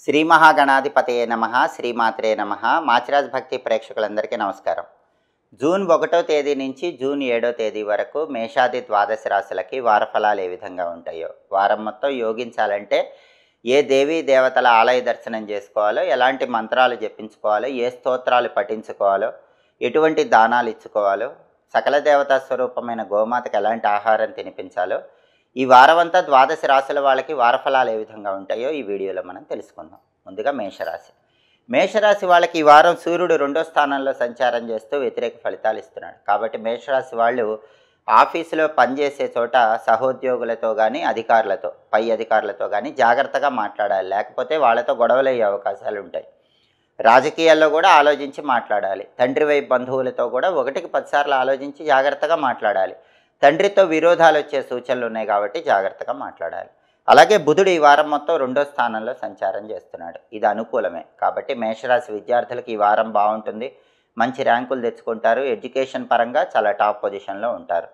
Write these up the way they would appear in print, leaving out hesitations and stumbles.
శ్రీ మహాగణాధిపతయే నమః, శ్రీమాత్రే నమః. మాచిరాజ్ భక్తి ప్రేక్షకులందరికీ నమస్కారం. జూన్ 1వ తేదీ నుంచి జూన్ 7వ తేదీ వరకు మేషాది ద్వాదశ రాశులకి వారఫలాలు ఏ విధంగా ఉంటాయో, వారం మొత్తం యోగించాలంటే ఏ దేవీ దేవతల ఆలయ దర్శనం చేసుకోవాలో, ఎలాంటి మంత్రాలు జపించుకోవాలో, ఏ స్తోత్రాలు పఠించుకోవాలో, ఎటువంటి దానాలు ఇచ్చుకోవాలో, సకల దేవతా స్వరూపమైన గోమాతకు ఎలాంటి ఆహారం తినిపించాలో, ఈ వారమంతా ద్వాదశ రాశుల వాళ్ళకి వారఫలాలు ఏ విధంగా ఉంటాయో ఈ వీడియోలో మనం తెలుసుకుందాం. ముందుగా మేషరాశి. మేషరాశి వాళ్ళకి ఈ వారం సూర్యుడు 2వ స్థానంలో సంచారం చేస్తూ వ్యతిరేక ఫలితాలు ఇస్తున్నాడు. కాబట్టి మేషరాశి వాళ్ళు ఆఫీసులో పనిచేసే చోట సహోద్యోగులతో కానీ, అధికారులతో, పై అధికారులతో కానీ జాగ్రత్తగా మాట్లాడాలి. లేకపోతే వాళ్ళతో గొడవలు అయ్యే అవకాశాలు ఉంటాయి. రాజకీయాల్లో కూడా ఆలోచించి మాట్లాడాలి. తండ్రి వైపు బంధువులతో కూడా 1కి 10 సార్లు ఆలోచించి జాగ్రత్తగా మాట్లాడాలి. తండ్రితో విరోధాలు వచ్చే సూచనలు ఉన్నాయి కాబట్టి జాగ్రత్తగా మాట్లాడాలి. అలాగే బుధుడు ఈ వారం మొత్తం 2వ స్థానంలో సంచారం చేస్తున్నాడు. ఇది అనుకూలమే. కాబట్టి మేషరాశి విద్యార్థులకు ఈ వారం బాగుంటుంది. మంచి ర్యాంకులు తెచ్చుకుంటారు. ఎడ్యుకేషన్ పరంగా చాలా టాప్ పొజిషన్లో ఉంటారు.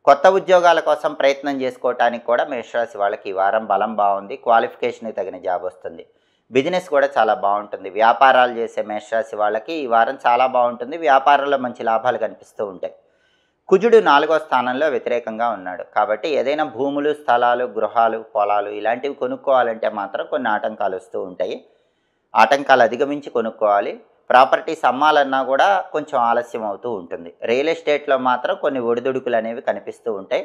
కొత్త ఉద్యోగాల కోసం ప్రయత్నం చేసుకోవటానికి కూడా మేషరాశి వాళ్ళకి ఈ వారం బలం బాగుంది. క్వాలిఫికేషన్కి తగిన జాబ్ వస్తుంది. బిజినెస్ కూడా చాలా బాగుంటుంది. వ్యాపారాలు చేసే మేషరాశి వాళ్ళకి ఈ వారం చాలా బాగుంటుంది. వ్యాపారంలో మంచి లాభాలు కనిపిస్తూ ఉంటాయి. కుజుడు 4వ స్థానంలో వ్యతిరేకంగా ఉన్నాడు. కాబట్టి ఏదైనా భూములు, స్థలాలు, గృహాలు, పొలాలు ఇలాంటివి కొనుక్కోవాలంటే మాత్రం కొన్ని ఆటంకాలు వస్తూ ఉంటాయి. ఆటంకాలు అధిగమించి కొనుక్కోవాలి. ప్రాపర్టీస్ అమ్మాలన్నా కూడా కొంచెం ఆలస్యం అవుతూ ఉంటుంది. రియల్ ఎస్టేట్లో మాత్రం కొన్ని ఒడిదుడుకులు అనేవి కనిపిస్తూ ఉంటాయి.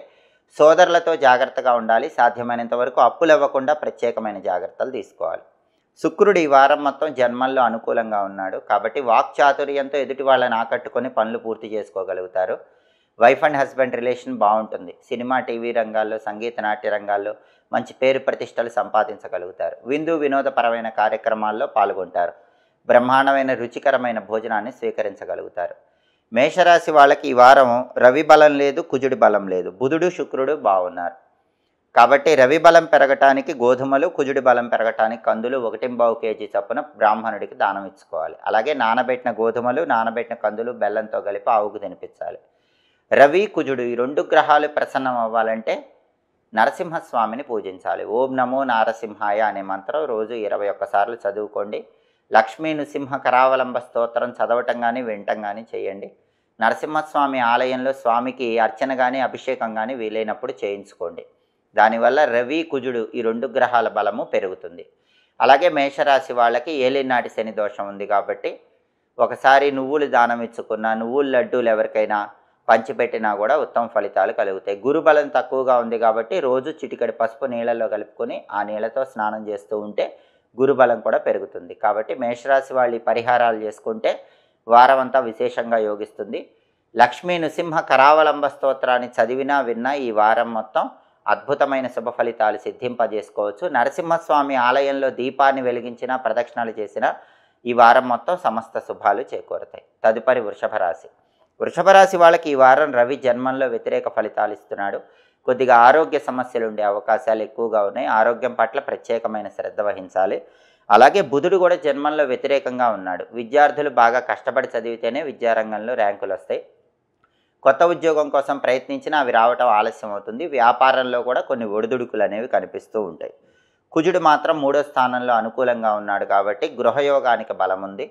సోదరులతో జాగ్రత్తగా ఉండాలి. సాధ్యమైనంత వరకు అప్పులు ఇవ్వకుండా ప్రత్యేకమైన జాగ్రత్తలు తీసుకోవాలి. శుక్రుడు ఈ వారం మొత్తం జన్మల్లో అనుకూలంగా ఉన్నాడు. కాబట్టి వాక్చాతుర్యంతో ఎదుటి వాళ్ళని ఆకట్టుకొని పనులు పూర్తి చేసుకోగలుగుతారు. వైఫ్ అండ్ హస్బెండ్ రిలేషన్ బాగుంటుంది. సినిమా, టీవీ రంగాల్లో, సంగీత నాట్య రంగాల్లో మంచి పేరు ప్రతిష్టలు సంపాదించగలుగుతారు. వినోదపరమైన కార్యక్రమాల్లో పాల్గొంటారు. బ్రహ్మాండమైన రుచికరమైన భోజనాన్ని స్వీకరించగలుగుతారు. మేషరాశి వాళ్ళకి ఈ వారం రవి బలం లేదు, కుజుడి బలం లేదు. బుధుడు, శుక్రుడు బాగున్నారు. కాబట్టి రవి బలం పెరగటానికి గోధుమలు, కుజుడి బలం పెరగటానికి కందులు 1.25 కేజీ చొప్పున బ్రాహ్మణుడికి దానం ఇచ్చుకోవాలి. అలాగే నానబెట్టిన గోధుమలు, నానబెట్టిన కందులు బెల్లంతో కలిపి ఆవుకు తినిపించాలి. రవి, కుజుడు ఈ 2 గ్రహాలు ప్రసన్నం అవ్వాలంటే నరసింహస్వామిని పూజించాలి. ఓం నమో నారసింహాయ అనే మంత్రం రోజు 21 సార్లు చదువుకోండి. లక్ష్మీ నృసింహ కరావలంబ స్తోత్రం చదవటం కానీ వినటం కానీ చేయండి. నరసింహస్వామి ఆలయంలో స్వామికి అర్చన కానీ అభిషేకం కానీ వీలైనప్పుడు చేయించుకోండి. దానివల్ల రవి, కుజుడు ఈ 2 గ్రహాల బలము పెరుగుతుంది. అలాగే మేషరాశి వాళ్ళకి ఏలినాటి శని దోషం ఉంది కాబట్టి ఒకసారి నువ్వులు దానం ఇచ్చుకున్న, నువ్వుల లడ్డూలు ఎవరికైనా పంచిపెట్టినా కూడా ఉత్తమ ఫలితాలు కలుగుతాయి. గురుబలం తక్కువగా ఉంది కాబట్టి రోజు చిటికెడు పసుపు నీళ్ళల్లో కలుపుకొని ఆ నీళ్ళతో స్నానం చేస్తూ ఉంటే గురుబలం కూడా పెరుగుతుంది. కాబట్టి మేషరాశి వాళ్ళు పరిహారాలు చేసుకుంటే వారం అంతా విశేషంగా యోగిస్తుంది. లక్ష్మీ నృసింహ కరావలంబ స్తోత్రాన్ని చదివినా విన్నా ఈ వారం మొత్తం అద్భుతమైన శుభ ఫలితాలు సిద్ధింపజేసుకోవచ్చు. నరసింహస్వామి ఆలయంలో దీపాన్ని వెలిగించినా, ప్రదక్షిణాలు చేసినా ఈ వారం మొత్తం సమస్త శుభాలు చేకూరుతాయి. తదుపరి వృషభ రాశి. వృషభ రాశి వాళ్ళకి ఈ వారం రవి జన్మంలో వ్యతిరేక ఫలితాలు ఇస్తున్నాడు. కొద్దిగా ఆరోగ్య సమస్యలు ఉండే అవకాశాలు ఎక్కువగా ఉన్నాయి. ఆరోగ్యం పట్ల ప్రత్యేకమైన శ్రద్ధ వహించాలి. అలాగే బుధుడు కూడా జన్మంలో వ్యతిరేకంగా ఉన్నాడు. విద్యార్థులు బాగా కష్టపడి చదివితేనే విద్యారంగంలో ర్యాంకులు వస్తాయి. కొత్త ఉద్యోగం కోసం ప్రయత్నించినా అవి రావటం ఆలస్యం అవుతుంది. వ్యాపారంలో కూడా కొన్ని ఒడిదుడుకులు అనేవి కనిపిస్తూ ఉంటాయి. కుజుడు మాత్రం 3వ స్థానంలో అనుకూలంగా ఉన్నాడు కాబట్టి గృహయోగానికి బలం ఉంది.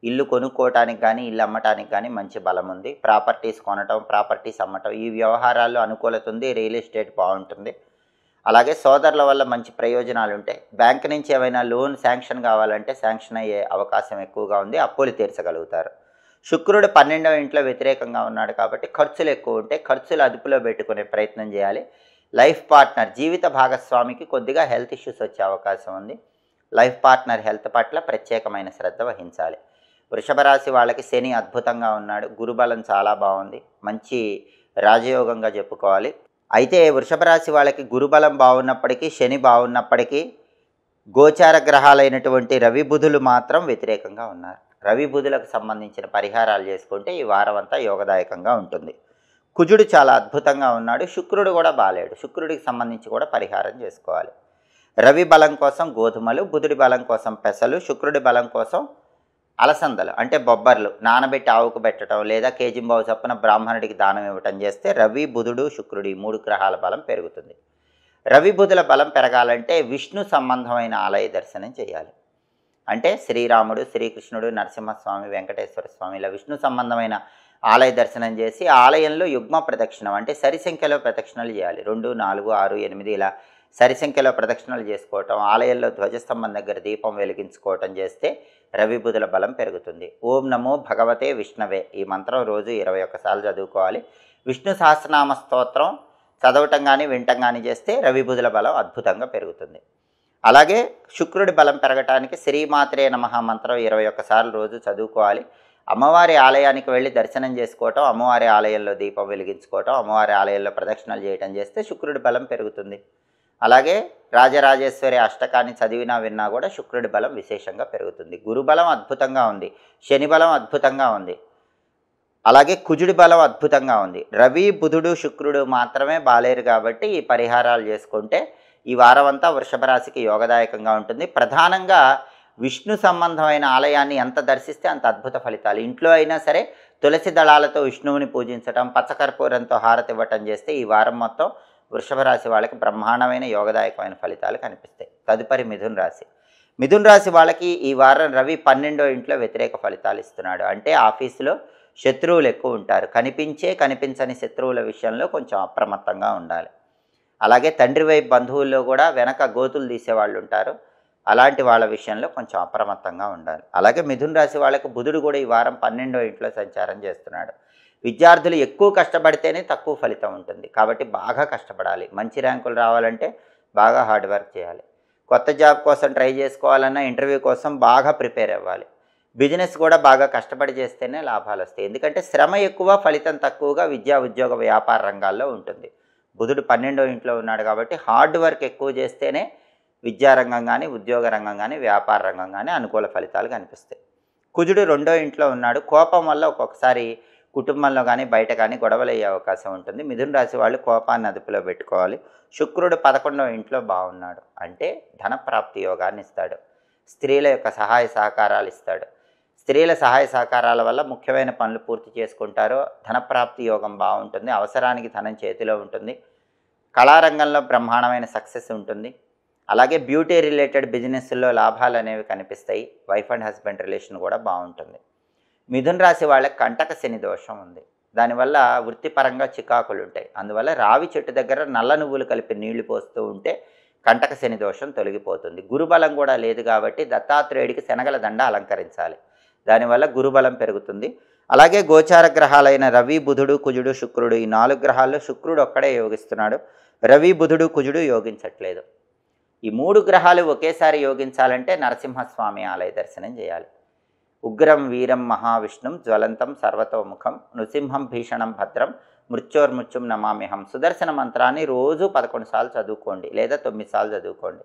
ఇల్లు కొనుక్కోవటానికి కానీ, ఇల్లు అమ్మటానికి కానీ మంచి బలం ఉంది. ప్రాపర్టీస్ కొనటం, ప్రాపర్టీస్ అమ్మటం ఈ వ్యవహారాల్లో అనుకూలత ఉంది. రియల్ ఎస్టేట్ బాగుంటుంది. అలాగే సోదరుల వల్ల మంచి ప్రయోజనాలు ఉంటాయి. బ్యాంకు నుంచి ఏమైనా లోన్ శాంక్షన్ కావాలంటే శాంక్షన్ అయ్యే అవకాశం ఎక్కువగా ఉంది. అప్పులు తీర్చగలుగుతారు. శుక్రుడు 12వ ఇంట్లో వ్యతిరేకంగా ఉన్నాడు కాబట్టి ఖర్చులు ఎక్కువ ఉంటాయి. ఖర్చులు అదుపులో పెట్టుకునే ప్రయత్నం చేయాలి. లైఫ్ పార్ట్నర్, జీవిత భాగస్వామికి కొద్దిగా హెల్త్ ఇష్యూస్ వచ్చే అవకాశం ఉంది. లైఫ్ పార్ట్నర్ హెల్త్ పట్ల ప్రత్యేకమైన శ్రద్ధ వహించాలి. వృషభ రాశి వాళ్ళకి శని అద్భుతంగా ఉన్నాడు. గురుబలం చాలా బాగుంది. మంచి రాజయోగంగా చెప్పుకోవాలి. అయితే వృషభ రాశి వాళ్ళకి గురుబలం బాగున్నప్పటికీ, శని బాగున్నప్పటికీ గోచార గ్రహాలైనటువంటి రవి, బుధులు మాత్రం వ్యతిరేకంగా ఉన్నారు. రవి, బుధులకు సంబంధించిన పరిహారాలు చేసుకుంటే ఈ వారం అంతా యోగదాయకంగా ఉంటుంది. కుజుడు చాలా అద్భుతంగా ఉన్నాడు. శుక్రుడు కూడా బాలేడు. శుక్రుడికి సంబంధించి కూడా పరిహారం చేసుకోవాలి. రవి బలం కోసం గోధుమలు, బుధుడి బలం కోసం పెసలు, శుక్రుడి బలం కోసం అలసందలు అంటే బొబ్బర్లు నానబెట్టి ఆవుకు పెట్టడం లేదా కేజింబావు చొప్పున బ్రాహ్మణుడికి దానం ఇవ్వటం చేస్తే రవి, బుధుడు, శుక్రుడు ఈ 3 గ్రహాల బలం పెరుగుతుంది. రవి, బుధుల బలం పెరగాలంటే విష్ణు సంబంధమైన ఆలయ దర్శనం చేయాలి. అంటే శ్రీరాముడు, శ్రీకృష్ణుడు, నరసింహస్వామి, వెంకటేశ్వర స్వామి ఇలా విష్ణు సంబంధమైన ఆలయ దర్శనం చేసి ఆలయంలో యుగ్మ ప్రదక్షిణం అంటే సరి సంఖ్యలో ప్రదక్షిణలు చేయాలి. 2, 4, 6, 8 ఇలా సరి సంఖ్యలో ప్రదక్షిణలు చేసుకోవటం, ఆలయంలో ధ్వజస్తంభం దగ్గర దీపం వెలిగించుకోవటం చేస్తే రవి బుధుల బలం పెరుగుతుంది. ఓం నమో భగవతే విష్ణవే ఈ మంత్రం రోజు 21 సార్లు చదువుకోవాలి. విష్ణు సహస్రనామ స్తోత్రం చదవటం కానీ వినటం కానీ చేస్తే రవి బుధుల బలం అద్భుతంగా పెరుగుతుంది. అలాగే శుక్రుడి బలం పెరగటానికి శ్రీమాత్రే నమః మంత్రం 21 సార్లు రోజు చదువుకోవాలి. అమ్మవారి ఆలయానికి వెళ్ళి దర్శనం చేసుకోవటం, అమ్మవారి ఆలయంలో దీపం వెలిగించుకోవటం, అమ్మవారి ఆలయంలో ప్రదక్షిణలు చేయటం చేస్తే శుక్రుడి బలం పెరుగుతుంది. అలాగే రాజరాజేశ్వరి అష్టకాన్ని చదివినా విన్నా కూడా శుక్రుడి బలం విశేషంగా పెరుగుతుంది. గురుబలం అద్భుతంగా ఉంది, శని బలం అద్భుతంగా ఉంది, అలాగే కుజుడి బలం అద్భుతంగా ఉంది. రవి బుధుడు శుక్రుడు మాత్రమే బాలేరు కాబట్టి ఈ పరిహారాలు చేసుకుంటే ఈ వారం అంతా వృషభ రాశికి యోగదాయకంగా ఉంటుంది. ప్రధానంగా విష్ణు సంబంధమైన ఆలయాన్ని ఎంత దర్శిస్తే అంత అద్భుత ఫలితాలు. ఇంట్లో అయినా సరే తులసి దళాలతో విష్ణువుని పూజించడం, పచ్చకర్పూరంతో హారతి ఇవ్వటం చేస్తే ఈ వారం మొత్తం వృషభ రాశి వాళ్ళకి బ్రహ్మాండమైన యోగదాయకమైన ఫలితాలు కనిపిస్తాయి. తదుపరి మిథున రాశి. మిథున రాశి వాళ్ళకి ఈ వారం రవి 12వ ఇంట్లో వ్యతిరేక ఫలితాలు ఇస్తున్నాడు. అంటే ఆఫీసులో శత్రువులు ఎక్కువ ఉంటారు. కనిపించని శత్రువుల విషయంలో కొంచెం అప్రమత్తంగా ఉండాలి. అలాగే తండ్రి వైపు బంధువుల్లో కూడా వెనక గోతులు తీసేవాళ్ళు ఉంటారు. అలాంటి వాళ్ళ విషయంలో కొంచెం అప్రమత్తంగా ఉండాలి. అలాగే మిథున రాశి వాళ్ళకు బుధుడు కూడా ఈ వారం 12వ ఇంట్లో సంచారం చేస్తున్నాడు. విద్యార్థులు ఎక్కువ కష్టపడితేనే తక్కువ ఫలితం ఉంటుంది. కాబట్టి బాగా కష్టపడాలి. మంచి ర్యాంకులు రావాలంటే బాగా హార్డ్ వర్క్ చేయాలి. కొత్త జాబ్ కోసం ట్రై చేసుకోవాలన్నా ఇంటర్వ్యూ కోసం బాగా ప్రిపేర్ అవ్వాలి. బిజినెస్ కూడా బాగా కష్టపడి చేస్తేనే లాభాలు వస్తాయి. ఎందుకంటే శ్రమ ఎక్కువ, ఫలితం తక్కువగా విద్యా ఉద్యోగ వ్యాపార రంగాల్లో ఉంటుంది. బుధుడు 12వ ఇంట్లో ఉన్నాడు కాబట్టి హార్డ్ వర్క్ ఎక్కువ చేస్తేనే విద్యారంగం కానీ, ఉద్యోగ రంగం కానీ, వ్యాపార రంగం కానీ అనుకూల ఫలితాలు కనిపిస్తాయి. కుజుడు 2వ ఇంట్లో ఉన్నాడు. కోపం వల్ల ఒక్కొక్కసారి కుటుంబంలో కానీ బయట కానీ గొడవలు అయ్యే అవకాశం ఉంటుంది. మిథున రాశి వాళ్ళు కోపాన్ని అదుపులో పెట్టుకోవాలి. శుక్రుడు 11వ ఇంట్లో బాగున్నాడు అంటే ధనప్రాప్తి యోగాన్ని ఇస్తాడు. స్త్రీల యొక్క సహాయ సహకారాలు ఇస్తాడు. స్త్రీల సహాయ సహకారాల వల్ల ముఖ్యమైన పనులు పూర్తి చేసుకుంటారు. ధనప్రాప్తి యోగం బాగుంటుంది. అవసరానికి ధనం చేతిలో ఉంటుంది. కళారంగంలో బ్రహ్మాండమైన సక్సెస్ ఉంటుంది. అలాగే బ్యూటీ రిలేటెడ్ బిజినెస్లో లాభాలు అనేవి కనిపిస్తాయి. వైఫ్ అండ్ హస్బెండ్ రిలేషన్ కూడా బాగుంటుంది. మిథున రాశి వాళ్ళకి కంటక శని దోషం ఉంది. దానివల్ల వృత్తిపరంగా చికాకులు ఉంటాయి. అందువల్ల రావి చెట్టు దగ్గర నల్ల నువ్వులు కలిపి నీళ్లు పోస్తూ ఉంటే కంటక శని దోషం తొలగిపోతుంది. గురుబలం కూడా లేదు కాబట్టి దత్తాత్రేయుడికి శనగల దండ అలంకరించాలి. దానివల్ల గురుబలం పెరుగుతుంది. అలాగే గోచార గ్రహాలైన రవి, బుధుడు, కుజుడు, శుక్రుడు ఈ 4 గ్రహాల్లో శుక్రుడు ఒక్కడే యోగిస్తున్నాడు. రవి, బుధుడు, కుజుడు యోగించట్లేదు. ఈ 3 గ్రహాలు ఒకేసారి యోగించాలంటే నరసింహస్వామి ఆలయ దర్శనం చేయాలి. ఉగ్రం వీరం మహావిష్ణుం జ్వలంతం సర్వతోముఖం నృసింహం భీషణం భద్రం మృత్యోర్మృత్యుం నమామ్యహం సుదర్శన మంత్రాన్ని రోజు 11 సార్లు చదువుకోండి లేదా 9 సార్లు చదువుకోండి.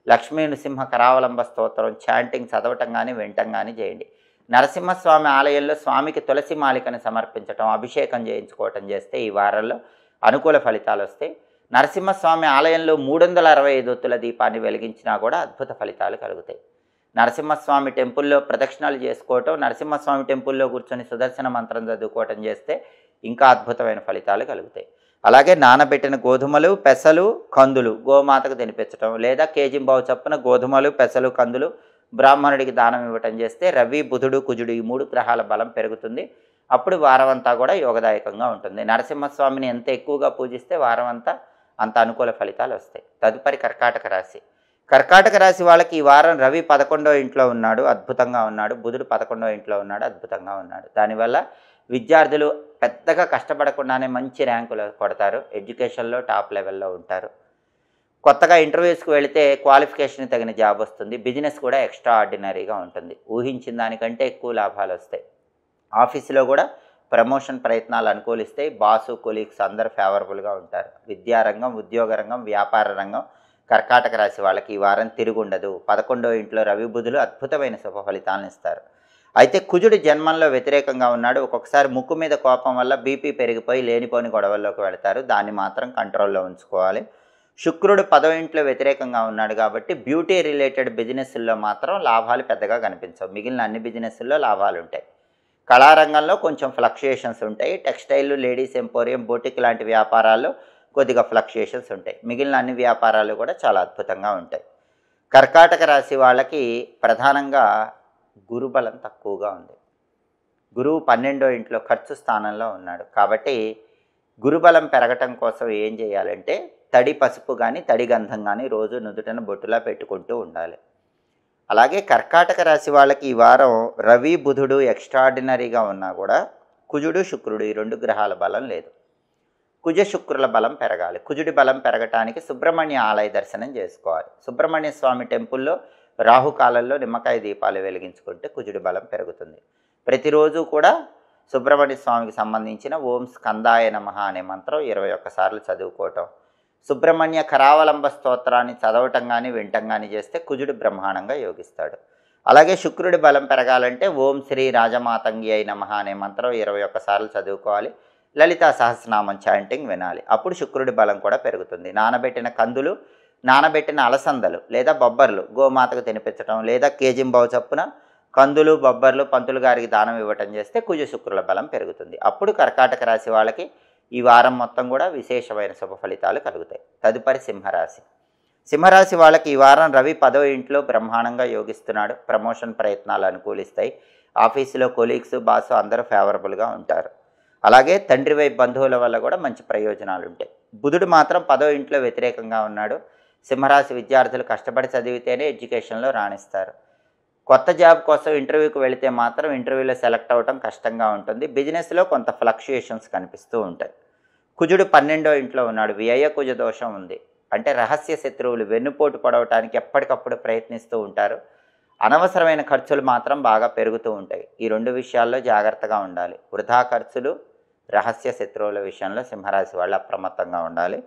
లక్ష్మీ నృసింహ కరావలంబ స్తోత్రం చాంటింగ్ చదవటం కానీ వినటం కానీ చేయండి. నరసింహస్వామి ఆలయంలో స్వామికి తులసి మాలికను సమర్పించటం, అభిషేకం చేయించుకోవటం చేస్తే ఈ వారంలో అనుకూల ఫలితాలు వస్తాయి. నరసింహస్వామి ఆలయంలో 365 ఒత్తుల దీపాన్ని వెలిగించినా కూడా అద్భుత ఫలితాలు కలుగుతాయి. నరసింహస్వామి టెంపుల్లో ప్రదక్షిణలు చేసుకోవటం, నరసింహస్వామి టెంపుల్లో కూర్చొని సుదర్శన మంత్రం చదువుకోవటం చేస్తే ఇంకా అద్భుతమైన ఫలితాలు కలుగుతాయి. అలాగే నానబెట్టిన గోధుమలు, పెసలు, కందులు గోమాతకు తినిపించడం లేదా కేజింబావు చప్పున గోధుమలు, పెసలు, కందులు బ్రాహ్మణుడికి దానం ఇవ్వటం చేస్తే రవి, బుధుడు, కుజుడు ఈ 3 గ్రహాల బలం పెరుగుతుంది. అప్పుడు వారం అంతా కూడా యోగదాయకంగా ఉంటుంది. నరసింహస్వామిని ఎంత ఎక్కువగా పూజిస్తే వారం అంతా అంత అనుకూల ఫలితాలు వస్తాయి. తదుపరి కర్కాటక రాశి. కర్కాటక రాశి వాళ్ళకి ఈ వారం రవి 11వ ఇంట్లో ఉన్నాడు, అద్భుతంగా ఉన్నాడు. బుధుడు 11వ ఇంట్లో ఉన్నాడు, అద్భుతంగా ఉన్నాడు. దానివల్ల విద్యార్థులు పెద్దగా కష్టపడకుండానే మంచి ర్యాంకులు కొడతారు. ఎడ్యుకేషన్లో టాప్ లెవెల్లో ఉంటారు. కొత్తగా ఇంటర్వ్యూస్కి వెళితే క్వాలిఫికేషన్ తగిన జాబ్ వస్తుంది. బిజినెస్ కూడా ఎక్స్ట్రా ఆర్డినరీగా ఉంటుంది. ఊహించిన దానికంటే ఎక్కువ లాభాలు వస్తాయి. ఆఫీసులో కూడా ప్రమోషన్ ప్రయత్నాలు అనుకూలిస్తాయి. బాసు, కొలీగ్స్ అందరూ ఫేవరబుల్గా ఉంటారు. విద్యారంగం, ఉద్యోగ రంగం, వ్యాపార రంగం కర్కాటక రాశి వాళ్ళకి ఈ వారం తిరుగుండదు. 11వ ఇంట్లో రవి, బుధులు అద్భుతమైన శుభ ఫలితాలను ఇస్తారు. అయితే కుజుడు జన్మంలో వ్యతిరేకంగా ఉన్నాడు. ఒక్కొక్కసారి ముక్కు మీద కోపం వల్ల బీపీ పెరిగిపోయి లేనిపోని గొడవల్లోకి వెళతారు. దాన్ని మాత్రం కంట్రోల్లో ఉంచుకోవాలి. శుక్రుడు 10వ ఇంట్లో వ్యతిరేకంగా ఉన్నాడు కాబట్టి బ్యూటీ రిలేటెడ్ బిజినెస్ల్లో మాత్రం లాభాలు పెద్దగా కనిపించవు. మిగిలిన అన్ని బిజినెస్ల్లో లాభాలు ఉంటాయి. కళారంగంలో కొంచెం ఫ్లక్చుయేషన్స్ ఉంటాయి. టెక్స్టైల్, లేడీస్ ఎంపోరియం, బొటిక్ లాంటి వ్యాపారాల్లో కొద్దిగా ఫ్లక్చుయేషన్స్ ఉంటాయి. మిగిలిన అన్ని వ్యాపారాలు కూడా చాలా అద్భుతంగా ఉంటాయి. కర్కాటక రాశి వాళ్ళకి ప్రధానంగా గురుబలం తక్కువగా ఉంది. గురువు 12వ ఇంట్లో ఖర్చు స్థానంలో ఉన్నాడు. కాబట్టి గురుబలం పెరగటం కోసం ఏం చేయాలంటే తడి పసుపు కానీ తడి గంధం కానీ రోజు నుదుటన బొట్టులా పెట్టుకుంటూ ఉండాలి. అలాగే కర్కాటక రాశి వాళ్ళకి ఈ వారం రవి బుధుడు ఎక్స్ట్రాడినరీగా ఉన్నా కూడా కుజుడు శుక్రుడు ఈ 2 గ్రహాల బలం లేదు. కుజ శుక్రుల బలం పెరగాలి. కుజుడి బలం పెరగటానికి సుబ్రహ్మణ్య ఆలయ దర్శనం చేసుకోవాలి. సుబ్రహ్మణ్య స్వామి టెంపుల్లో రాహుకాలంలో నిమ్మకాయ దీపాలు వెలిగించుకుంటే కుజుడి బలం పెరుగుతుంది. ప్రతిరోజు కూడా సుబ్రహ్మణ్య స్వామికి సంబంధించిన ఓం స్కందాయ నమః అనే మంత్రం 21 సార్లు చదువుకోవటం, సుబ్రహ్మణ్య కరావలంబ స్తోత్రాన్ని చదవటం కానీ వినటం కానీ చేస్తే కుజుడు బ్రహ్మాండంగా యోగిస్తాడు. అలాగే శుక్రుడి బలం పెరగాలంటే ఓం శ్రీ రాజమాతంగి అయి నమః అనే మంత్రం 21 సార్లు చదువుకోవాలి. లలితా సహస్రనామం చాంటింగ్ వినాలి. అప్పుడు శుక్రుడి బలం కూడా పెరుగుతుంది. నానబెట్టిన కందులు, నానబెట్టిన అలసందలు లేదా బొబ్బర్లు గోమాతకు తినిపించడం లేదా కేజింబావు చప్పున కందులు బొబ్బర్లు పంతులు గారికి దానం ఇవ్వటం చేస్తే కుజ శుక్రుల బలం పెరుగుతుంది. అప్పుడు కర్కాటక రాశి వాళ్ళకి ఈ వారం మొత్తం కూడా విశేషమైన శుభ ఫలితాలు కలుగుతాయి. తదుపరి సింహరాశి. సింహరాశి వాళ్ళకి ఈ వారం రవి 10వ ఇంట్లో బ్రహ్మాండంగా యోగిస్తున్నాడు. ప్రమోషన్ ప్రయత్నాలు అనుకూలిస్తాయి. ఆఫీసులో కొలీగ్స్ బాసు అందరూ ఫేవరబుల్గా ఉంటారు. అలాగే తండ్రి వైపు బంధువుల వల్ల కూడా మంచి ప్రయోజనాలు ఉంటాయి. బుధుడు మాత్రం 10వ ఇంట్లో వ్యతిరేకంగా ఉన్నాడు. సింహరాశి విద్యార్థులు కష్టపడి చదివితేనే ఎడ్యుకేషన్లో రాణిస్తారు. కొత్త జాబ్ కోసం ఇంటర్వ్యూకి వెళితే మాత్రం ఇంటర్వ్యూలో సెలెక్ట్ అవ్వడం కష్టంగా ఉంటుంది. బిజినెస్లో కొంత ఫ్లక్చుయేషన్స్ కనిపిస్తూ ఉంటాయి. కుజుడు 12వ ఇంట్లో ఉన్నాడు. వ్యయ కుజ దోషం ఉంది. అంటే రహస్య శత్రువులు వెన్నుపోటు పడవటానికి ఎప్పటికప్పుడు ప్రయత్నిస్తూ ఉంటారు. అనవసరమైన ఖర్చులు మాత్రం బాగా పెరుగుతూ ఉంటాయి. ఈ 2 విషయాల్లో జాగ్రత్తగా ఉండాలి. వృధా ఖర్చులు, రహస్య శత్రువుల విషయంలో సింహరాశి వాళ్ళు అప్రమత్తంగా ఉండాలి.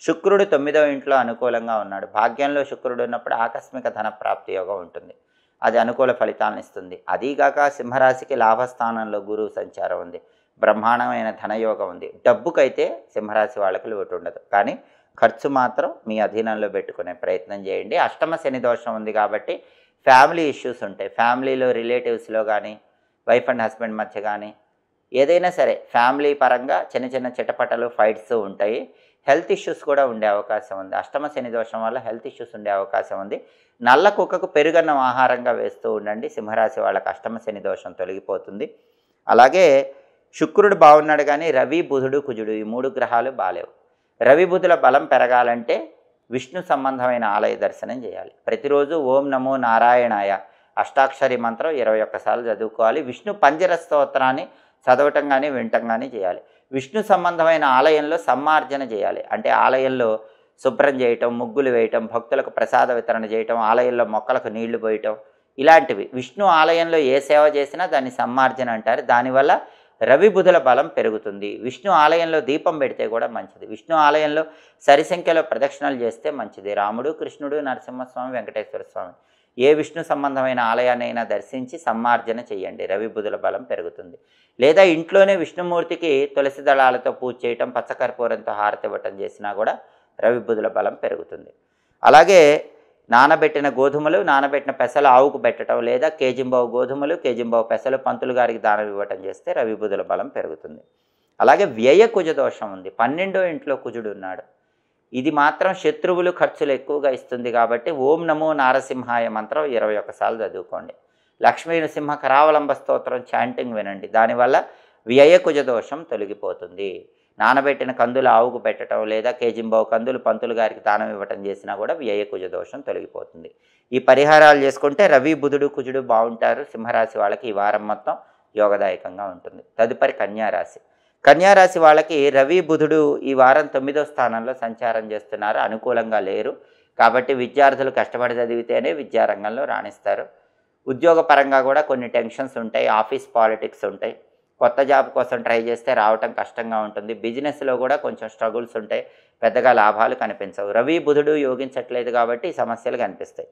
శుక్రుడు 9వ ఇంట్లో అనుకూలంగా ఉన్నాడు. భాగ్యంలో శుక్రుడు ఉన్నప్పుడు ఆకస్మిక ధన ప్రాప్తి యోగం ఉంటుంది. అది అనుకూల ఫలితాలను ఇస్తుంది. అదీగాక సింహరాశికి లాభస్థానంలో గురువు సంచారం ఉంది. బ్రహ్మాండమైన ధనయోగం ఉంది. డబ్బుకైతే సింహరాశి వాళ్ళకి లోటు ఉండదు. కానీ ఖర్చు మాత్రం మీ అధీనంలో పెట్టుకునే ప్రయత్నం చేయండి. అష్టమ శని దోషం ఉంది కాబట్టి ఫ్యామిలీ ఇష్యూస్ ఉంటాయి. ఫ్యామిలీలో రిలేటివ్స్లో కానీ వైఫ్ అండ్ హస్బెండ్ మధ్య కానీ ఏదైనా సరే ఫ్యామిలీ పరంగా చిన్న చిన్న చిటపటలు ఫైట్స్ ఉంటాయి. హెల్త్ ఇష్యూస్ కూడా ఉండే అవకాశం ఉంది. అష్టమ శని దోషం వల్ల హెల్త్ ఇష్యూస్ ఉండే అవకాశం ఉంది. నల్ల కుక్కకు పెరుగన్నం ఆహారంగా వేస్తూ ఉండండి. సింహరాశి వాళ్ళకి అష్టమ శని దోషం తొలగిపోతుంది. అలాగే శుక్రుడు బాగున్నాడు కానీ రవి బుధుడు కుజుడు ఈ 3 గ్రహాలు బాలేవు. రవి బుధుల బలం పెరగాలంటే విష్ణు సంబంధమైన ఆలయ దర్శనం చేయాలి. ప్రతిరోజు ఓం నమో నారాయణాయ అష్టాక్షరి మంత్రం 21 సార్లు చదువుకోవాలి. విష్ణు పంజర స్తోత్రాన్ని చదవటం కానీ వినటం కానీ చేయాలి. విష్ణు సంబంధమైన ఆలయంలో సమ్మార్జన చేయాలి. అంటే ఆలయంలో శుభ్రం చేయటం, ముగ్గులు వేయటం, భక్తులకు ప్రసాద వితరణ చేయటం, ఆలయంలో మొక్కలకు నీళ్లు పోయటం ఇలాంటివి. విష్ణు ఆలయంలో ఏ సేవ చేసినా దాన్ని సమ్మార్జన అంటారు. దానివల్ల రవి బుధుల బలం పెరుగుతుంది. విష్ణు ఆలయంలో దీపం పెడితే కూడా మంచిది. విష్ణు ఆలయంలో సరిసంఖ్యలో ప్రదక్షిణలు చేస్తే మంచిది. రాముడు, కృష్ణుడు, నరసింహస్వామి, వెంకటేశ్వర స్వామి ఏ విష్ణు సంబంధమైన ఆలయాన్నైనా దర్శించి సమ్మార్జన చేయండి. రవి బుధుల బలం పెరుగుతుంది. లేదా ఇంట్లోనే విష్ణుమూర్తికి తులసి దళాలతో పూజ చేయటం, పచ్చకర్పూరంతో హారతి ఇవ్వటం చేసినా కూడా రవి బుధుల బలం పెరుగుతుంది. అలాగే నానబెట్టిన గోధుమలు, నానబెట్టిన పెసలు ఆవుకు పెట్టడం లేదా కేజింబావు గోధుమలు, కేజింబావు పెసలు పంతులు గారికి దానం ఇవ్వటం చేస్తే రవి బుధుల బలం పెరుగుతుంది. అలాగే వ్యయ కుజ దోషం ఉంది. 12వ ఇంట్లో కుజుడు ఉన్నాడు. ఇది మాత్రం శత్రువులు ఖర్చులు ఎక్కువగా ఇస్తుంది కాబట్టి ఓం నమో నారసింహాయ మంత్రం 21 సార్లు చదువుకోండి. లక్ష్మీ నృసింహ కరావలంబ స్తోత్రం చాంటింగ్ వినండి. దానివల్ల వ్యయ కుజ దోషం తొలగిపోతుంది. నానబెట్టిన కందులు ఆవుకు పెట్టడం లేదా కేజింబావు కందులు పంతులు గారికి దానం ఇవ్వటం చేసినా కూడా వ్యయ కుజ దోషం తొలగిపోతుంది. ఈ పరిహారాలు చేసుకుంటే రవి బుధుడు కుజుడు బాగుంటారు. సింహరాశి వాళ్ళకి ఈ వారం మొత్తం యోగదాయకంగా ఉంటుంది. తదుపరి కన్యారాశి. కన్యారాశి వాళ్ళకి రవి బుధుడు ఈ వారం 9వ స్థానంలో సంచారం చేస్తున్నారు. అనుకూలంగా లేరు. కాబట్టి విద్యార్థులు కష్టపడి చదివితేనే విద్యారంగంలో రాణిస్తారు. ఉద్యోగపరంగా కూడా కొన్ని టెన్షన్స్ ఉంటాయి. ఆఫీస్ పాలిటిక్స్ ఉంటాయి. కొత్త జాబ్ కోసం ట్రై చేస్తే రావటం కష్టంగా ఉంటుంది. బిజినెస్లో కూడా కొంచెం స్ట్రగుల్స్ ఉంటాయి. పెద్దగా లాభాలు కనిపించవు. రవి బుధుడు యోగించట్లేదు కాబట్టి ఈ సమస్యలు కనిపిస్తాయి.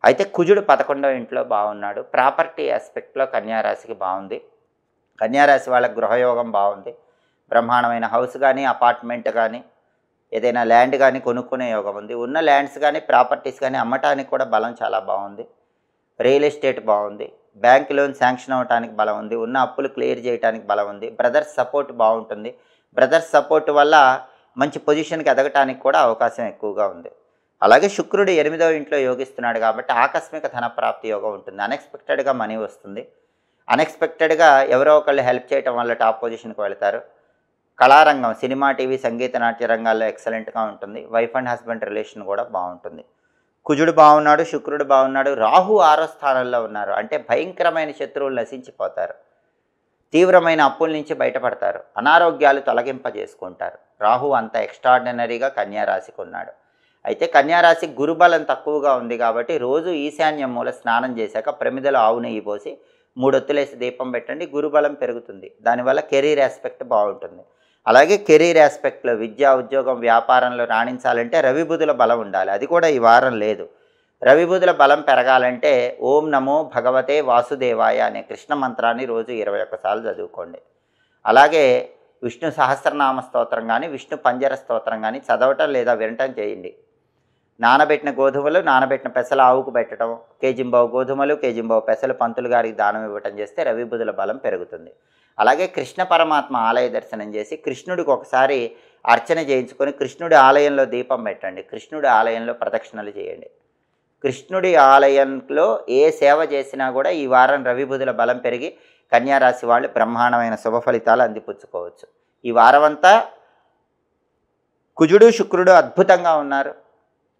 అయితే కుజుడు 11వ ఇంట్లో బాగున్నాడు. ప్రాపర్టీ ఆస్పెక్ట్లో కన్యారాశికి బాగుంది. కన్యారాశి వాళ్ళకి గృహయోగం బాగుంది. బ్రహ్మాండమైన హౌస్ కానీ అపార్ట్మెంట్ కానీ ఏదైనా ల్యాండ్ కానీ కొనుక్కునే యోగం ఉంది. ఉన్న ల్యాండ్స్ కానీ ప్రాపర్టీస్ కానీ అమ్మటానికి కూడా బలం చాలా బాగుంది. రియల్ ఎస్టేట్ బాగుంది. బ్యాంక్ లోన్ శాంక్షన్ అవ్వడానికి బలం ఉంది. ఉన్న అప్పులు క్లియర్ చేయడానికి బలం ఉంది. బ్రదర్స్ సపోర్ట్ బాగుంటుంది. బ్రదర్స్ సపోర్ట్ వల్ల మంచి పొజిషన్కి ఎదగటానికి కూడా అవకాశం ఎక్కువగా ఉంది. అలాగే శుక్రుడు 8వ ఇంట్లో యోగిస్తున్నాడు కాబట్టి ఆకస్మిక ధనప్రాప్తి యోగం ఉంటుంది. అన్ఎక్స్పెక్టెడ్గా మనీ వస్తుంది. అన్ఎక్స్పెక్టెడ్గా ఎవరో ఒకళ్ళు హెల్ప్ చేయటం వల్ల టాప్ పొజిషన్కి వెళ్తారు. కళారంగం, సినిమా, టీవీ, సంగీత, నాట్య రంగాల్లో ఎక్సలెంట్గా ఉంటుంది. వైఫ్ అండ్ హస్బెండ్ రిలేషన్ కూడా బాగుంటుంది. కుజుడు బాగున్నాడు, శుక్రుడు బాగున్నాడు, రాహు 6వ స్థానంలో ఉన్నారు. అంటే భయంకరమైన శత్రువులు నశించిపోతారు. తీవ్రమైన అప్పుల నుంచి బయటపడతారు. అనారోగ్యాలు తొలగింపజేసుకుంటారు. రాహు అంత ఎక్స్ట్రాడినరీగా కన్యారాశికి ఉన్నాడు. అయితే కన్యారాశి గురుబలం తక్కువగా ఉంది కాబట్టి రోజు ఈశాన్యం మూల స్నానం చేశాక ప్రమిదలో ఆవు నెయ్యి పోసి 3 ఒత్తులేసి దీపం పెట్టండి. గురుబలం పెరుగుతుంది. దానివల్ల కెరీర్ ఆస్పెక్ట్ బాగుంటుంది. అలాగే కెరీర్ ఆస్పెక్ట్లో విద్య, ఉద్యోగం, వ్యాపారంలో రాణించాలంటే రవి బుధుల బలం ఉండాలి. అది కూడా ఈ వారం లేదు. రవి బుధుల బలం పెరగాలంటే ఓం నమో భగవతే వాసుదేవాయ అనే కృష్ణ మంత్రాన్ని రోజు 21 సార్లు చదువుకోండి. అలాగే విష్ణు సహస్రనామ స్తోత్రం కానీ విష్ణు పంజర స్తోత్రం కానీ చదవటం లేదా వినటం చేయండి. నానబెట్టిన గోధుమలు, నానబెట్టిన పెసలు ఆవుకు పెట్టడం, కేజింబావు గోధుమలు, కేజింబావు పెసలు పంతులు గారికి దానం ఇవ్వటం చేస్తే రవి బుధుల బలం పెరుగుతుంది. అలాగే కృష్ణ పరమాత్మ ఆలయ దర్శనం చేసి కృష్ణుడికి ఒకసారి అర్చన చేయించుకొని కృష్ణుడి ఆలయంలో దీపం పెట్టండి. కృష్ణుడి ఆలయంలో ప్రదక్షిణలు చేయండి. కృష్ణుడి ఆలయంలో ఏ సేవ చేసినా కూడా ఈ వారం రవి బుధుల బలం పెరిగి కన్యారాశి వాళ్ళు బ్రహ్మాండమైన శుభ ఫలితాలు అందిపుచ్చుకోవచ్చు. ఈ వారమంతా కుజుడు, శుక్రుడు అద్భుతంగా ఉన్నారు.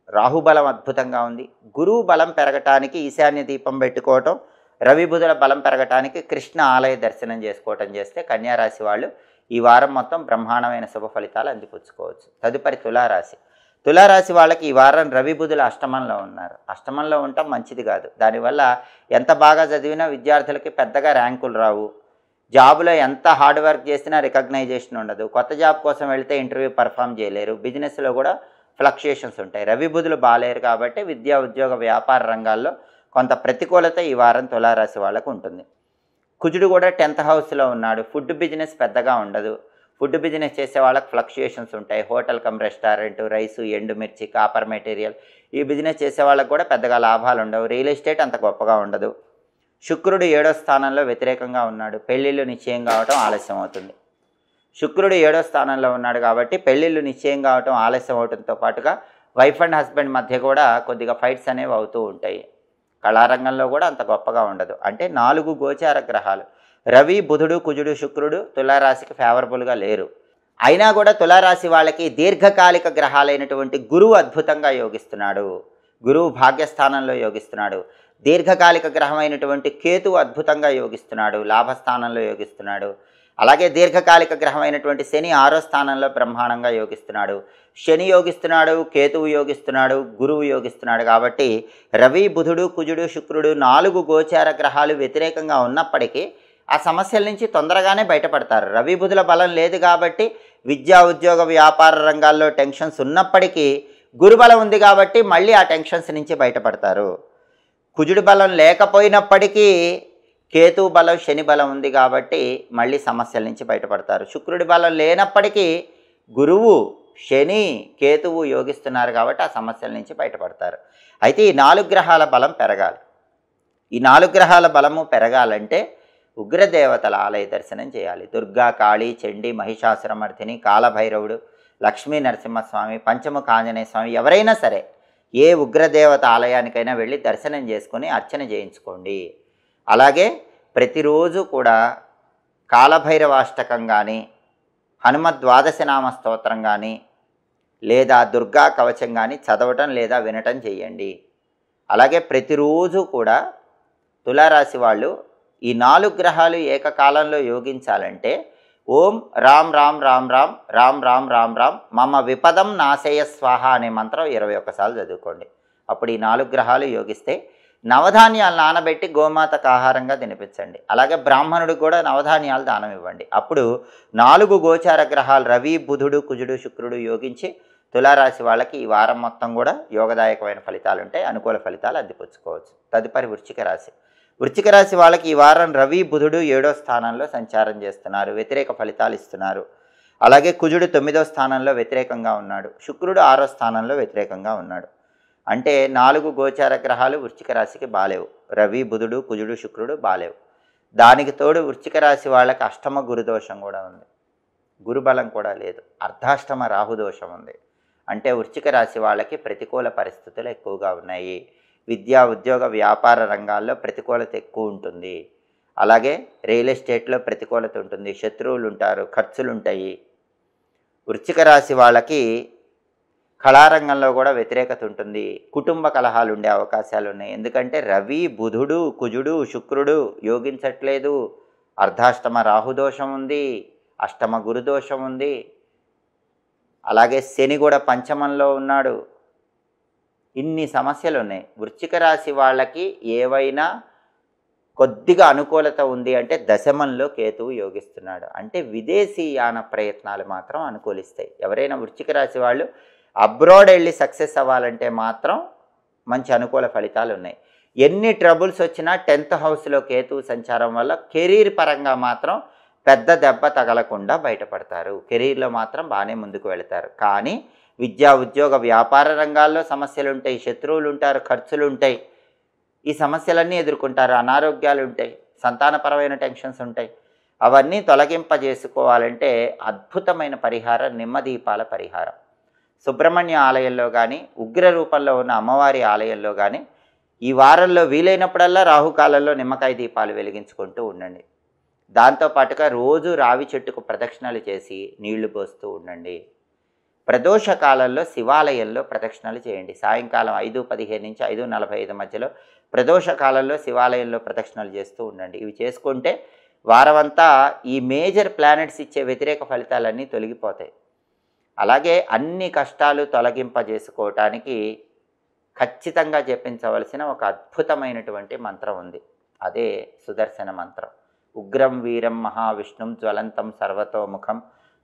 రాహుబలం అద్భుతంగా ఉంది. గురువు బలం పెరగటానికి ఈశాన్య దీపం పెట్టుకోవటం, రవి బుధుల బలం పెరగటానికి కృష్ణ ఆలయ దర్శనం చేసుకోవటం చేస్తే కన్యారాశి వాళ్ళు ఈ వారం మొత్తం బ్రహ్మాండమైన శుభ ఫలితాలు అందిపుచ్చుకోవచ్చు. తదుపరి తులారాశి. తులారాశి వాళ్ళకి ఈ వారం రవి బుధుల అష్టమంలో ఉన్నారు. అష్టమంలో ఉండటం మంచిది కాదు. దానివల్ల ఎంత బాగా చదివినా విద్యార్థులకి పెద్దగా ర్యాంకులు రావు. జాబులో ఎంత హార్డ్ వర్క్ చేసినా రికగ్నైజేషన్ ఉండదు. కొత్త జాబ్ కోసం వెళితే ఇంటర్వ్యూ పర్ఫామ్ చేయలేరు. బిజినెస్లో కూడా ఫ్లక్చుయేషన్స్ ఉంటాయి. రవి బుధులు బాలేరు కాబట్టి విద్యా, ఉద్యోగ, వ్యాపార రంగాల్లో కొంత ప్రతికూలత ఈ వారం తులారాశి వాళ్ళకు ఉంటుంది. కుజుడు కూడా 10th హౌస్లో ఉన్నాడు. ఫుడ్ బిజినెస్ పెద్దగా ఉండదు. ఫుడ్ బిజినెస్ చేసే వాళ్ళకి ఫ్లక్చుయేషన్స్ ఉంటాయి. హోటల్ కమ్ రెస్టారెంట్, రైసు, ఎండుమిర్చి, కాపర్ మెటీరియల్ ఈ బిజినెస్ చేసే వాళ్ళకు కూడా పెద్దగా లాభాలు ఉండవు. రియల్ ఎస్టేట్ అంత గొప్పగా ఉండదు. శుక్రుడు 7వ స్థానంలో వ్యతిరేకంగా ఉన్నాడు. పెళ్ళిళ్ళు నిశ్చయం కావటం ఆలస్యం అవుతుంది. శుక్రుడు 7వ స్థానంలో ఉన్నాడు కాబట్టి పెళ్ళిళ్ళు నిశ్చయం కావటం ఆలస్యం అవడంతో పాటుగా వైఫ్ అండ్ హస్బెండ్ మధ్య కూడా కొద్దిగా ఫైట్స్ అనేవి అవుతూ ఉంటాయి. కళారంగంలో కూడా అంత గొప్పగా ఉండదు. అంటే 4 గోచార గ్రహాలు రవి, బుధుడు, కుజుడు, శుక్రుడు తులారాశికి ఫేవరబుల్గా లేరు. అయినా కూడా తులారాశి వాళ్ళకి దీర్ఘకాలిక గ్రహాలైనటువంటి గురువు అద్భుతంగా యోగిస్తున్నాడు. గురువు భాగ్యస్థానంలో యోగిస్తున్నాడు. దీర్ఘకాలిక గ్రహమైనటువంటి కేతువు అద్భుతంగా యోగిస్తున్నాడు. లాభస్థానంలో యోగిస్తున్నాడు. అలాగే దీర్ఘకాలిక గ్రహమైనటువంటి శని 6వ స్థానంలో బ్రహ్మాండంగా యోగిస్తున్నాడు. శని యోగిస్తున్నాడు, కేతువు యోగిస్తున్నాడు, గురువు యోగిస్తున్నాడు. కాబట్టి రవి, బుధుడు, కుజుడు, శుక్రుడు 4 గోచార గ్రహాలు వ్యతిరేకంగా ఉన్నప్పటికీ ఆ సమస్యల నుంచి తొందరగానే బయటపడతారు. రవి బుధుల బలం లేదు కాబట్టి విద్యా, ఉద్యోగ, వ్యాపార రంగాల్లో టెన్షన్స్ ఉన్నప్పటికీ గురుబలం ఉంది కాబట్టి మళ్ళీ ఆ టెన్షన్స్ నుంచి బయటపడతారు. కుజుడు బలం లేకపోయినప్పటికీ కేతు బలం, శని బలం ఉంది కాబట్టి మళ్ళీ సమస్యల నుంచి బయటపడతారు. శుక్రుడి బలం లేనప్పటికీ గురువు, శని, కేతువు యోగిస్తున్నారు కాబట్టి ఆ సమస్యల నుంచి బయటపడతారు. అయితే ఈ 4 గ్రహాల బలం పెరగాలి. ఈ 4 గ్రహాల బలము పెరగాలంటే ఉగ్రదేవతల ఆలయ దర్శనం చేయాలి. దుర్గా, కాళీ, చండీ, మహిషాసురమర్దిని, కాలభైరవుడు, లక్ష్మీ నరసింహస్వామి, పంచముఖ ఆంజనేయ స్వామి ఎవరైనా సరే ఏ ఉగ్రదేవత ఆలయానికైనా వెళ్ళి దర్శనం చేసుకొని అర్చన చేయించుకోండి. అలాగే ప్రతిరోజు కూడా కాలభైరవాష్టకం కానీ, హనుమద్ ద్వాదశనామ స్తోత్రం కానీ, లేదా దుర్గా కవచం కానీ చదవటం లేదా వినటం చేయండి. అలాగే ప్రతిరోజు కూడా తులారాశి వాళ్ళు ఈ 4 గ్రహాలు ఏకకాలంలో యోగించాలంటే ఓం రామ్ రామ్ రామ్ రామ్ రామ్ రామ్ రామ్ రామ్ మమ విపదం నాశయ స్వాహ అనే మంత్రం 21 సార్లు చదువుకోండి. అప్పుడు ఈ 4 గ్రహాలు యోగిస్తే నవధాన్యాలు నానబెట్టి గోమాతకు ఆహారంగా తినిపించండి. అలాగే బ్రాహ్మణుడికి కూడా నవధాన్యాలు దానం ఇవ్వండి. అప్పుడు 4 గోచార గ్రహాలు రవి, బుధుడు, కుజుడు, శుక్రుడు యోగించి తులారాశి వాళ్ళకి ఈ వారం మొత్తం కూడా యోగదాయకమైన ఫలితాలు ఉంటాయి. అనుకూల ఫలితాలు అందిపుచ్చుకోవచ్చు. తదుపరి వృశ్చిక రాశి. వృశ్చిక రాశి వాళ్ళకి ఈ వారం రవి, బుధుడు 7వ స్థానంలో సంచారం చేస్తున్నారు. వ్యతిరేక ఫలితాలు ఇస్తున్నారు. అలాగే కుజుడు 9వ స్థానంలో వ్యతిరేకంగా ఉన్నాడు. శుక్రుడు 6వ స్థానంలో వ్యతిరేకంగా ఉన్నాడు. అంటే 4 గోచార గ్రహాలు వృశ్చిక రాశికి బాలేవు. రవి, బుధుడు, కుజుడు, శుక్రుడు బాలేవు. దానికి తోడు వృశ్చిక రాశి వాళ్ళకి అష్టమ గురుదోషం కూడా ఉంది. గురుబలం కూడా లేదు. అర్ధాష్టమ రాహుదోషం ఉంది. అంటే వృశ్చిక రాశి వాళ్ళకి ప్రతికూల పరిస్థితులు ఎక్కువగా ఉన్నాయి. విద్యా, ఉద్యోగ, వ్యాపార రంగాల్లో ప్రతికూలత ఎక్కువ ఉంటుంది. అలాగే రియల్ ఎస్టేట్లో ప్రతికూలత ఉంటుంది. శత్రువులు ఉంటారు, ఖర్చులు ఉంటాయి. వృశ్చిక రాశి వాళ్ళకి కళారంగంలో కూడా వ్యతిరేకత ఉంటుంది. కుటుంబ కలహాలు ఉండే అవకాశాలు ఉన్నాయి. ఎందుకంటే రవి, బుధుడు, కుజుడు, శుక్రుడు యోగించట్లేదు. అర్ధాష్టమ రాహుదోషం ఉంది, అష్టమ గురుదోషం ఉంది. అలాగే శని కూడా పంచమంలో ఉన్నాడు. ఇన్ని సమస్యలు ఉన్నాయి. వృశ్చిక రాశి వాళ్ళకి ఏవైనా కొద్దిగా అనుకూలత ఉంది అంటే దశమంలో కేతువు యోగిస్తున్నాడు. అంటే విదేశీయాన ప్రయత్నాలు మాత్రం అనుకూలిస్తాయి. ఎవరైనా వృశ్చిక రాశి వాళ్ళు అబ్రాడ్ వెళ్ళి సక్సెస్ అవ్వాలంటే మాత్రం మంచి అనుకూల ఫలితాలు ఉన్నాయి. ఎన్ని ట్రబుల్స్ వచ్చినా 10th హౌస్లో కేతువు సంచారం వల్ల కెరీర్ పరంగా మాత్రం పెద్ద దెబ్బ తగలకుండా బయటపడతారు. కెరీర్లో మాత్రం బాగానే ముందుకు వెళతారు. కానీ విద్యా, ఉద్యోగ, వ్యాపార రంగాల్లో సమస్యలు ఉంటాయి, శత్రువులు ఉంటారు, ఖర్చులు ఉంటాయి. ఈ సమస్యలన్నీ ఎదుర్కొంటారు. అనారోగ్యాలు ఉంటాయి, సంతానపరమైన టెన్షన్స్ ఉంటాయి. అవన్నీ తొలగింపజేసుకోవాలంటే అద్భుతమైన పరిహారం నిమ్మదీపాల పరిహారం. సుబ్రహ్మణ్య ఆలయంలో కానీ, ఉగ్ర రూపంలో ఉన్న అమ్మవారి ఆలయంలో కానీ ఈ వారంలో వీలైనప్పుడల్లా రాహుకాలంలో నిమ్మకాయ దీపాలు వెలిగించుకుంటూ ఉండండి. దాంతోపాటుగా రోజు రావి చెట్టుకు ప్రదక్షిణలు చేసి నీళ్లు పోస్తూ ఉండండి. ప్రదోష కాలంలో శివాలయంలో ప్రదక్షిణలు చేయండి. సాయంకాలం 5:15 నుంచి 5:45 మధ్యలో ప్రదోష కాలంలో శివాలయంలో ప్రదక్షిణలు చేస్తూ ఉండండి. ఇవి చేసుకుంటే వారమంతా ఈ మేజర్ ప్లానెట్స్ ఇచ్చే వ్యతిరేక ఫలితాలన్నీ తొలగిపోతాయి. అలాగే అన్ని కష్టాలు తొలగింపజేసుకోవటానికి ఖచ్చితంగా జపించవలసిన ఒక అద్భుతమైనటువంటి మంత్రం ఉంది. అదే సుదర్శన మంత్రం. ఉగ్రం వీరం మహావిష్ణుం జ్వలంతం సర్వతోముఖం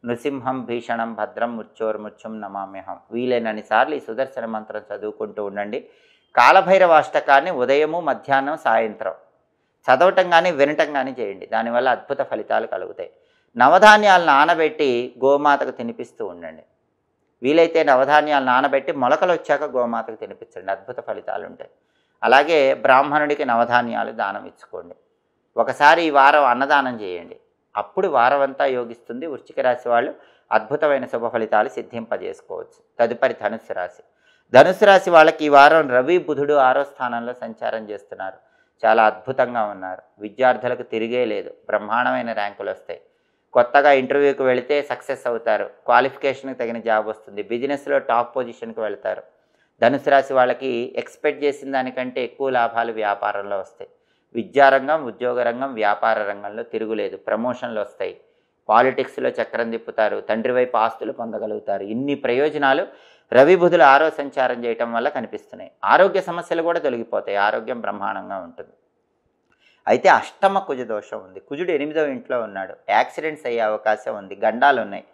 నృసింహం భీషణం భద్రం మృత్యోర్ముత్యం నమామ్యహం. వీలైనన్ని సార్లు ఈ సుదర్శన మంత్రం చదువుకుంటూ ఉండండి. కాలభైరవ అష్టకాన్ని ఉదయము, మధ్యాహ్నం, సాయంత్రం చదవటం కానీ వినటం కానీ చేయండి. దానివల్ల అద్భుత ఫలితాలు కలుగుతాయి. నవధాన్యాలు నానబెట్టి గోమాతకు తినిపిస్తూ ఉండండి. వీలైతే నవధాన్యాలు నానబెట్టి మొలకలు వచ్చాక గోమాతకు తినిపించండి. అద్భుత ఫలితాలు ఉంటాయి. అలాగే బ్రాహ్మణుడికి నవధాన్యాలు దానం ఇచ్చుకోండి. ఒకసారి ఈ వారం అన్నదానం చేయండి. అప్పుడు వారం అంతా యోగిస్తుంది. వృశ్చిక రాశి వాళ్ళు అద్భుతమైన శుభ ఫలితాలు సిద్ధింపజేసుకోవచ్చు. తదుపరి ధనుస్సు రాశి. ధనుస్సు రాశి వాళ్ళకి ఈ వారం రవి, బుధుడు 6వ స్థానంలో సంచారం చేస్తున్నారు. చాలా అద్భుతంగా ఉన్నారు. విద్యార్థులకు తిరిగే లేదు. బ్రహ్మాండమైన ర్యాంకులు వస్తాయి. కొత్తగా ఇంటర్వ్యూకి వెళితే సక్సెస్ అవుతారు. క్వాలిఫికేషన్కి తగిన జాబ్ వస్తుంది. బిజినెస్లో టాప్ పొజిషన్కి వెళ్తారు. ధనుసు రాశి వాళ్ళకి ఎక్స్పెక్ట్ చేసిన దానికంటే ఎక్కువ లాభాలు వ్యాపారంలో వస్తాయి. విద్యారంగం, ఉద్యోగ రంగం, వ్యాపార రంగంలో తిరుగులేదు. ప్రమోషన్లు వస్తాయి. పాలిటిక్స్లో చక్రం తిప్పుతారు. తండ్రి వైపు ఆస్తులు పొందగలుగుతారు. ఇన్ని ప్రయోజనాలు రవి, బుధులు 6వ సంచారం చేయటం వల్ల కనిపిస్తున్నాయి. ఆరోగ్య సమస్యలు కూడా తొలగిపోతాయి. ఆరోగ్యం బ్రహ్మాండంగా ఉంటుంది. అయితే అష్టమ కుజ దోషం ఉంది. కుజుడు 8వ ఇంట్లో ఉన్నాడు. యాక్సిడెంట్స్ అయ్యే అవకాశం ఉంది. గండాలు ఉన్నాయి.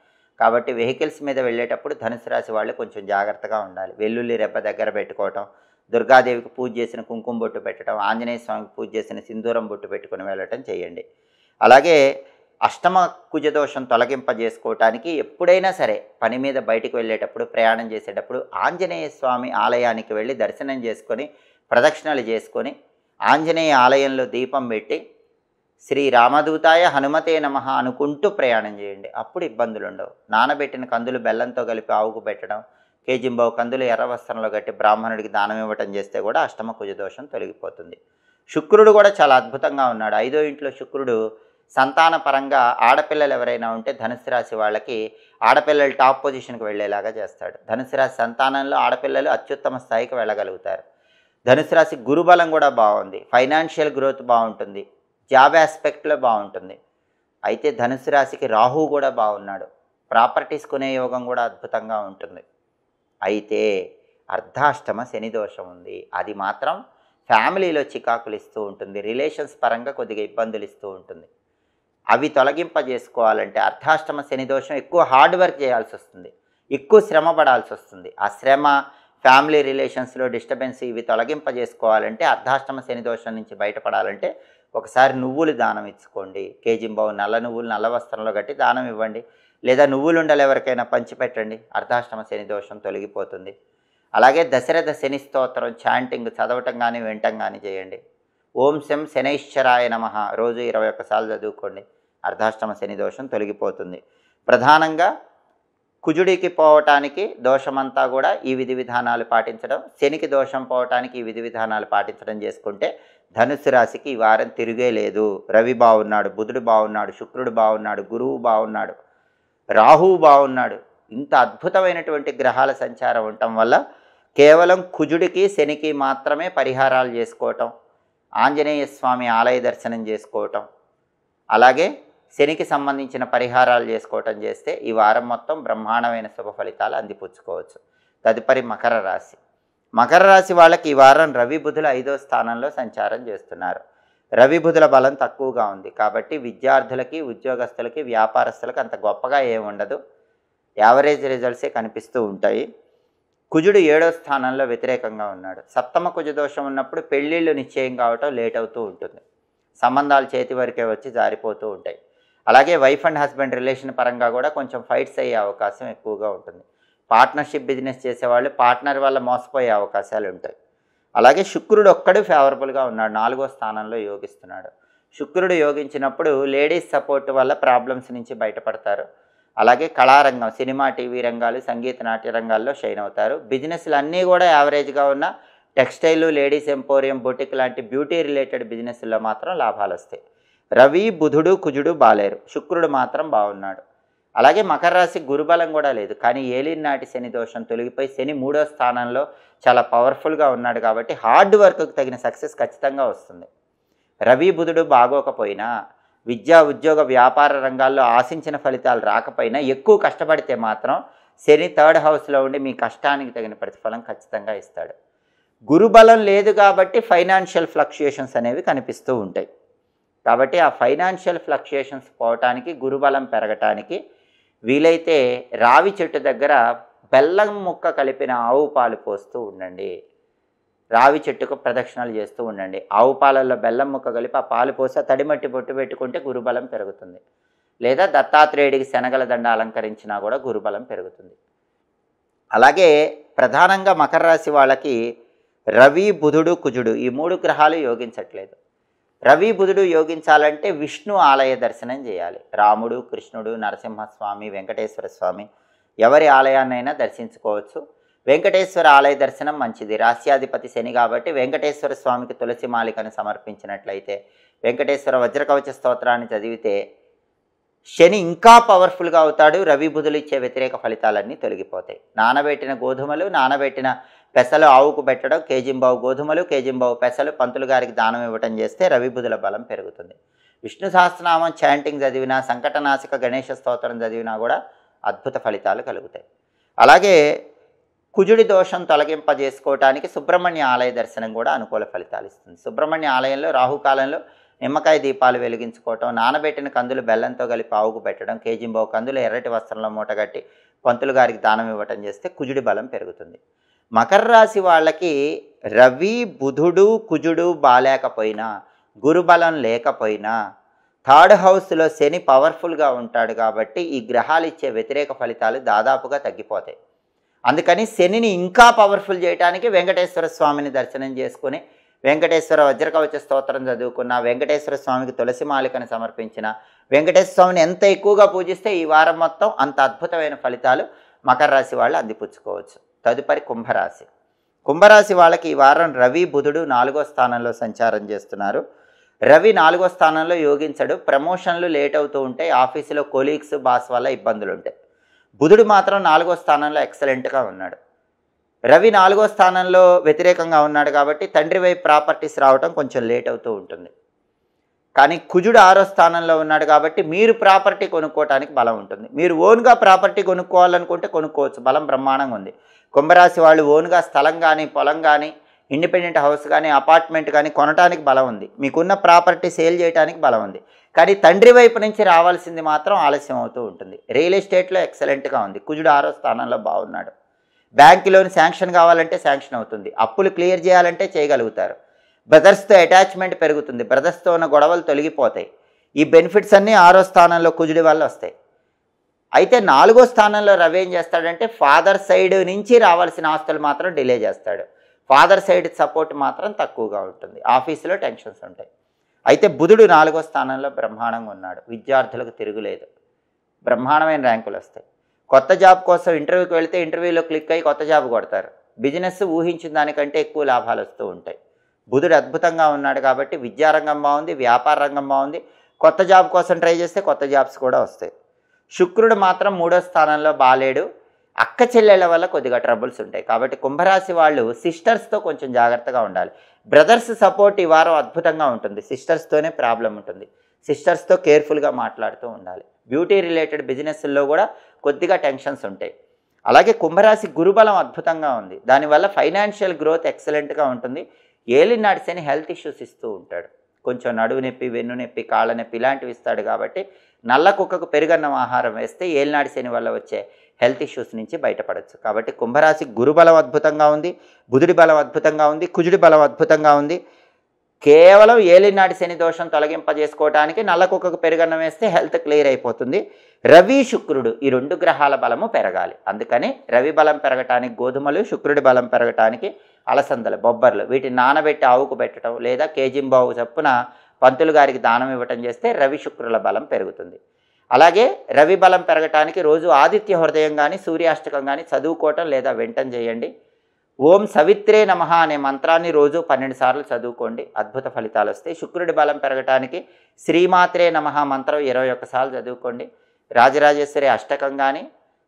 కాబట్టి వెహికల్స్ మీద వెళ్ళేటప్పుడు ధనుసు రాశి వాళ్ళు కొంచెం జాగ్రత్తగా ఉండాలి. వెల్లుల్లి రెబ్బ దగ్గర పెట్టుకోవటం, దుర్గాదేవికి పూజ చేసిన కుంకుమ బొట్టు పెట్టడం, ఆంజనేయ స్వామికి పూజ చేసిన సింధూరం బొట్టు పెట్టుకుని వెళ్ళటం చేయండి. అలాగే అష్టమ కుజదోషం తొలగింపజేసుకోవటానికి ఎప్పుడైనా సరే పని మీద బయటికి వెళ్ళేటప్పుడు, ప్రయాణం చేసేటప్పుడు ఆంజనేయ స్వామి ఆలయానికి వెళ్ళి దర్శనం చేసుకొని ప్రదక్షిణలు చేసుకొని ఆంజనేయ ఆలయంలో దీపం పెట్టి శ్రీ రామదూతాయ హనుమతే నమః అనుకుంటూ ప్రయాణం చేయండి. అప్పుడు ఇబ్బందులు ఉండవు. నానబెట్టిన కందులు బెల్లంతో కలిపి ఆవుకు పెట్టడం, కేజింబావు కందులు ఎర్ర వస్త్రంలో కట్టి బ్రాహ్మణుడికి దానం ఇవ్వటం చేస్తే కూడా అష్టమ కుజదోషం తొలగిపోతుంది. శుక్రుడు కూడా చాలా అద్భుతంగా ఉన్నాడు. 5వ ఇంట్లో శుక్రుడు సంతాన పరంగా ఆడపిల్లలు ఎవరైనా ఉంటే ధనుసు రాశి వాళ్ళకి ఆడపిల్లలు టాప్ పొజిషన్కి వెళ్ళేలాగా చేస్తాడు. ధనుసు రాశి సంతానంలో ఆడపిల్లలు అత్యుత్తమ స్థాయికి వెళ్ళగలుగుతారు. ధనుసు రాశి గురుబలం కూడా బాగుంది. ఫైనాన్షియల్ గ్రోత్ బాగుంటుంది. జాబ్ ఆస్పెక్ట్లో బాగుంటుంది. అయితే ధనుసు రాశికి రాహువు కూడా బాగున్నాడు. ప్రాపర్టీస్ కొనే యోగం కూడా అద్భుతంగా ఉంటుంది. అయితే అర్ధాష్టమ శని దోషం ఉంది. అది మాత్రం ఫ్యామిలీలో చికాకులు ఇస్తూ ఉంటుంది. రిలేషన్స్ పరంగా కొద్దిగా ఇబ్బందులు ఇస్తూ ఉంటుంది. అవి తొలగింపజేసుకోవాలంటే అర్ధాష్టమ శని దోషం ఎక్కువ హార్డ్ వర్క్ చేయాల్సి వస్తుంది. ఎక్కువ శ్రమ పడాల్సి వస్తుంది. ఆ శ్రమ, ఫ్యామిలీ రిలేషన్స్లో డిస్టర్బెన్స్ ఇవి తొలగింపజేసుకోవాలంటే అర్ధాష్టమ శని దోషం నుంచి బయటపడాలంటే ఒకసారి నువ్వులు దానం ఇచ్చుకోండి. కేజింబావు నల్ల నువ్వులు నల్ల వస్త్రంలో కట్టి దానం ఇవ్వండి. లేదా నువ్వులు ఉండలు ఎవరికైనా పంచిపెట్టండి. అర్ధాష్టమ శని దోషం తొలగిపోతుంది. అలాగే దశరథ శని స్తోత్రం చాంటింగ్ చదవటం కానీ వినటం కానీ చేయండి. ఓం శం శనైశ్చరాయ నమః రోజు 21 సార్లు చదువుకోండి. అర్ధాష్టమ శని దోషం తొలగిపోతుంది. ప్రధానంగా కుజుడికి పోవటానికి దోషమంతా కూడా ఈ విధి విధానాలు పాటించడం, శనికి దోషం పోవటానికి ఈ విధి విధానాలు పాటించడం చేసుకుంటే ధనుస్సు రాశికి ఈ వారం తిరిగే లేదు. రవి బాగున్నాడు, బుధుడు బాగున్నాడు, శుక్రుడు బాగున్నాడు, గురువు బాగున్నాడు, రాహువు బాగున్నాడు. ఇంత అద్భుతమైనటువంటి గ్రహాల సంచారం ఉండటం వల్ల కేవలం కుజుడికి శనికి మాత్రమే పరిహారాలు చేసుకోవటం, ఆంజనేయ స్వామి ఆలయ దర్శనం చేసుకోవటం, అలాగే శనికి సంబంధించిన పరిహారాలు చేసుకోవటం చేస్తే ఈ వారం మొత్తం బ్రహ్మాండమైన శుభ ఫలితాలు అందిపుచ్చుకోవచ్చు. తదుపరి మకర రాశి. మకర రాశి వాళ్ళకి ఈ వారం రవి బుధుల 5వ స్థానంలో సంచారం చేస్తున్నారు. రవి బుధుల బలం తక్కువగా ఉంది కాబట్టి విద్యార్థులకి, ఉద్యోగస్తులకి, వ్యాపారస్తులకి అంత గొప్పగా ఏముండదు. యావరేజ్ రిజల్ట్సే కనిపిస్తూ ఉంటాయి. కుజుడు 7వ స్థానంలో వ్యతిరేకంగా ఉన్నాడు. సప్తమ కుజ దోషం ఉన్నప్పుడు పెళ్ళిళ్ళు నిశ్చయం కావటం లేట్ అవుతూ ఉంటుంది. సంబంధాలు చేతి వరకే వచ్చి జారిపోతూ ఉంటాయి. అలాగే వైఫ్ అండ్ హస్బెండ్ రిలేషన్ పరంగా కూడా కొంచెం ఫైట్స్ అయ్యే అవకాశం ఎక్కువగా ఉంటుంది. పార్ట్నర్షిప్ బిజినెస్ చేసేవాళ్ళు పార్ట్నర్ వల్ల మోసపోయే అవకాశాలు ఉంటాయి. అలాగే శుక్రుడు ఒక్కడు ఫేవరబుల్గా ఉన్నాడు, 4వ స్థానంలో యోగిస్తున్నాడు. శుక్రుడు యోగించినప్పుడు లేడీస్ సపోర్ట్ వల్ల ప్రాబ్లమ్స్ నుంచి బయటపడతారు. అలాగే కళారంగం, సినిమా, టీవీ రంగాలు, సంగీత, నాట్య రంగాల్లో షైన్ అవుతారు. బిజినెస్లు అన్నీ కూడా యావరేజ్గా ఉన్న టెక్స్టైల్, లేడీస్ ఎంపోరియం, బొటిక్ లాంటి బ్యూటీ రిలేటెడ్ బిజినెస్లో మాత్రం లాభాలు వస్తాయి. రవి, బుధుడు, కుజుడు బాలేరు, శుక్రుడు మాత్రం బాగున్నాడు. అలాగే మకర రాశి గురుబలం కూడా లేదు, కానీ ఏలినాటి శని దోషం తొలగిపోయి శని 3వ స్థానంలో చాలా పవర్ఫుల్గా ఉన్నాడు కాబట్టి హార్డ్ వర్క్కి తగిన సక్సెస్ ఖచ్చితంగా వస్తుంది. రవి బుధుడు బాగోకపోయినా, విద్యా, ఉద్యోగ, వ్యాపార రంగాల్లో ఆశించిన ఫలితాలు రాకపోయినా ఎక్కువ కష్టపడితే మాత్రం శని 3rd హౌస్లో ఉండి మీ కష్టానికి తగిన ప్రతిఫలం ఖచ్చితంగా ఇస్తాడు. గురుబలం లేదు కాబట్టి ఫైనాన్షియల్ ఫ్లక్చుయేషన్స్ అనేవి కనిపిస్తూ ఉంటాయి. కాబట్టి ఆ ఫైనాన్షియల్ ఫ్లక్చుయేషన్స్ పోవటానికి, గురుబలం పెరగటానికి వీలైతే రావి చెట్టు దగ్గర బెల్లం ముక్క కలిపిన ఆవు పాలు పోస్తూ ఉండండి. రావి చెట్టుకు ప్రదక్షిణలు చేస్తూ ఉండండి. ఆవు పాలల్లో బెల్లం ముక్క కలిపి ఆ పాలు పోసి తడిమట్టి బొట్టు పెట్టుకుంటే గురుబలం పెరుగుతుంది. లేదా దత్తాత్రేయుడికి శనగల దండ అలంకరించినా కూడా గురుబలం పెరుగుతుంది. అలాగే ప్రధానంగా మకర రాశి వాళ్ళకి రవి, బుధుడు, కుజుడు ఈ 3 గ్రహాలు యోగించట్లేదు. రవి, బుధుడు యోగించాలంటే విష్ణు ఆలయ దర్శనం చేయాలి. రాముడు, కృష్ణుడు, నరసింహస్వామి, వెంకటేశ్వర స్వామి ఎవరి ఆలయాన్నైనా దర్శించుకోవచ్చు. వెంకటేశ్వర ఆలయ దర్శనం మంచిది. రాస్యాధిపతి శని కాబట్టి వెంకటేశ్వర స్వామికి తులసి మాలికను సమర్పించినట్లయితే, వెంకటేశ్వర వజ్రకవచ స్తోత్రాన్ని చదివితే శని ఇంకా పవర్ఫుల్గా అవుతాడు. రవి బుధులు ఇచ్చే వ్యతిరేక ఫలితాలన్నీ తొలగిపోతాయి. నానబెట్టిన గోధుమలు, నానబెట్టిన పెసలు ఆవుకు పెట్టడం, కేజింబావు గోధుమలు, కేజింబావు పెసలు పంతులు గారికి దానం ఇవ్వటం చేస్తే రవి బుధుల బలం పెరుగుతుంది. విష్ణు సహస్రనామం చాంటింగ్ చదివినా, సంకటనాశక గణేష స్తోత్రం చదివినా కూడా అద్భుత ఫలితాలు కలుగుతాయి. అలాగే కుజుడి దోషం తొలగింపజేసుకోవటానికి సుబ్రహ్మణ్య ఆలయ దర్శనం కూడా అనుకూల ఫలితాలు ఇస్తుంది. సుబ్రహ్మణ్య ఆలయంలో రాహుకాలంలో నిమ్మకాయ దీపాలు వెలిగించుకోవటం, నానబెట్టిన కందులు బెల్లంతో కలిపి ఆవుకు పెట్టడం, కేజింబావు కందులు ఎర్రటి వస్త్రంలో మూటగట్టి పంతులు గారికి దానం ఇవ్వటం చేస్తే కుజుడి బలం పెరుగుతుంది. మకర రాశి వాళ్ళకి రవి, బుధుడు, కుజుడు బాలేకపోయినా, గురుబలం లేకపోయినా 3rd హౌస్లో శని పవర్ఫుల్గా ఉంటాడు కాబట్టి ఈ గ్రహాలు ఇచ్చే వ్యతిరేక ఫలితాలు దాదాపుగా తగ్గిపోతాయి. అందుకని శనిని ఇంకా పవర్ఫుల్ చేయడానికి వెంకటేశ్వర స్వామిని దర్శనం చేసుకుని, వెంకటేశ్వర వజ్రకవచ స్తోత్రం చదువుకున్న, వెంకటేశ్వర స్వామికి తులసి మాలికను సమర్పించిన, వెంకటేశ్వర స్వామిని ఎంత ఎక్కువగా పూజిస్తే ఈ వారం మొత్తం అంత అద్భుతమైన ఫలితాలు మకర రాశి వాళ్ళు అందిపుచ్చుకోవచ్చు. తదుపరి కుంభరాశి. కుంభరాశి వాళ్ళకి ఈ వారం రవి, బుధుడు 4వ స్థానంలో సంచారం చేస్తున్నారు. రవి 4వ స్థానంలో యోగించడు. ప్రమోషన్లు లేట్ అవుతూ ఉంటాయి. ఆఫీసులో కొలీగ్స్, బాస్ వల్ల ఇబ్బందులు ఉంటాయి. బుధుడు మాత్రం 4వ స్థానంలో ఎక్సలెంట్గా ఉన్నాడు. రవి 4వ స్థానంలో వ్యతిరేకంగా ఉన్నాడు కాబట్టి తండ్రి వైపు ప్రాపర్టీస్ రావటం కొంచెం లేట్ అవుతూ ఉంటుంది. కానీ కుజుడు 6వ స్థానంలో ఉన్నాడు కాబట్టి మీరు ప్రాపర్టీ కొనుక్కోవటానికి బలం ఉంటుంది. మీరు ఓన్గా ప్రాపర్టీ కొనుక్కోవాలనుకుంటే కొనుక్కోవచ్చు, బలం బ్రహ్మాండంగా ఉంది. కుంభరాశి వాళ్ళు ఓన్గా స్థలం కానీ, పొలం కానీ, ఇండిపెండెంట్ హౌస్ కానీ, అపార్ట్మెంట్ కానీ కొనడానికి బలం ఉంది. మీకున్న ప్రాపర్టీ సేల్ చేయడానికి బలం ఉంది. కానీ తండ్రి వైపు నుంచి రావాల్సింది మాత్రం ఆలస్యం అవుతూ ఉంటుంది. రియల్ ఎస్టేట్లో ఎక్సలెంట్గా ఉంది. కుజుడు 6వ స్థానంలో బాగున్నాడు. బ్యాంక్ లోన్ శాంక్షన్ కావాలంటే శాంక్షన్ అవుతుంది. అప్పులు క్లియర్ చేయాలంటే చేయగలుగుతారు. బ్రదర్స్తో అటాచ్మెంట్ పెరుగుతుంది. బ్రదర్స్తో ఉన్న గొడవలు తొలగిపోతాయి. ఈ బెనిఫిట్స్ అన్నీ 6వ స్థానంలో కుజుడి వల్ల వస్తాయి. అయితే 4వ స్థానంలో రవి ఏం చేస్తాడంటే ఫాదర్ సైడ్ నుంచి రావాల్సిన ఆస్తులు మాత్రం డిలే చేస్తాడు. ఫాదర్ సైడ్ సపోర్ట్ మాత్రం తక్కువగా ఉంటుంది. ఆఫీసులో టెన్షన్స్ ఉంటాయి. అయితే బుధుడు 4వ స్థానంలో బ్రహ్మాండంగా ఉన్నాడు. విద్యార్థులకు తిరుగులేదు. బ్రహ్మాండమైన ర్యాంకులు వస్తాయి. కొత్త జాబ్ కోసం ఇంటర్వ్యూకి వెళ్తే ఇంటర్వ్యూలో క్లిక్ అయ్యి కొత్త జాబ్ కొడతారు. బిజినెస్ ఊహించిన దానికంటే ఎక్కువ లాభాలు వస్తూ ఉంటాయి. బుధుడు అద్భుతంగా ఉన్నాడు కాబట్టి విద్యారంగం బాగుంది, వ్యాపార రంగం బాగుంది. కొత్త జాబ్ కోసం ట్రై చేస్తే కొత్త జాబ్స్ కూడా వస్తాయి. శుక్రుడు మాత్రం 3వ స్థానంలో బాలేడు. అక్క చెల్లెళ్ళ వల్ల కొద్దిగా ట్రబుల్స్ ఉంటాయి. కాబట్టి కుంభరాశి వాళ్ళు సిస్టర్స్తో కొంచెం జాగ్రత్తగా ఉండాలి. బ్రదర్స్ సపోర్ట్ ఈ వారం అద్భుతంగా ఉంటుంది. సిస్టర్స్తోనే ప్రాబ్లం ఉంటుంది. సిస్టర్స్తో కేర్ఫుల్గా మాట్లాడుతూ ఉండాలి. బ్యూటీ రిలేటెడ్ బిజినెస్ల్లో కూడా కొద్దిగా టెన్షన్స్ ఉంటాయి. అలాగే కుంభరాశి గురుబలం అద్భుతంగా ఉంది. దానివల్ల ఫైనాన్షియల్ గ్రోత్ ఎక్సలెంట్గా ఉంటుంది. ఏలినాటి శని హెల్త్ ఇష్యూస్ ఇస్తూ ఉంటాడు. కొంచెం నడువు నొప్పి, వెన్ను నొప్పి, కాళ్ళ నొప్పి ఇలాంటివి ఇస్తాడు. కాబట్టి నల్ల కుక్కకు పెరుగన్నం ఆహారం వేస్తే ఏలినాటి శని వల్ల వచ్చే హెల్త్ ఇష్యూస్ నుంచి బయటపడవచ్చు. కాబట్టి కుంభరాశి గురుబలం అద్భుతంగా ఉంది, బుధుడి బలం అద్భుతంగా ఉంది, కుజుడి బలం అద్భుతంగా ఉంది. కేవలం ఏలినాటి శని దోషం తొలగింపజేసుకోవడానికి నల్ల కుక్కకు పెరుగన్నం వేస్తే హెల్త్ క్లియర్ అయిపోతుంది. రవి శుక్రుడు ఈ 2 గ్రహాల బలము పెరగాలి. అందుకని రవి బలం పెరగటానికి గోధుమలు, శుక్రుడి బలం పెరగటానికి అలసందలు, బొబ్బర్లు వీటిని నానబెట్టి ఆవుకు పెట్టడం లేదా కేజింబావు చప్పున పంతులు గారికి దానం ఇవ్వటం చేస్తే రవి శుక్రుల బలం పెరుగుతుంది. అలాగే రవి బలం పెరగటానికి రోజు ఆదిత్య హృదయం కానీ సూర్యాష్టకం కానీ చదువుకోవటం లేదా వింటం చేయండి. ఓం సవిత్రే నమః అనే మంత్రాన్ని రోజు 12 సార్లు చదువుకోండి. అద్భుత ఫలితాలు వస్తాయి. శుక్రుడి బలం పెరగటానికి శ్రీమాత్రే నమః మంత్రం 21 సార్లు చదువుకోండి. రాజరాజేశ్వరి అష్టకం కానీ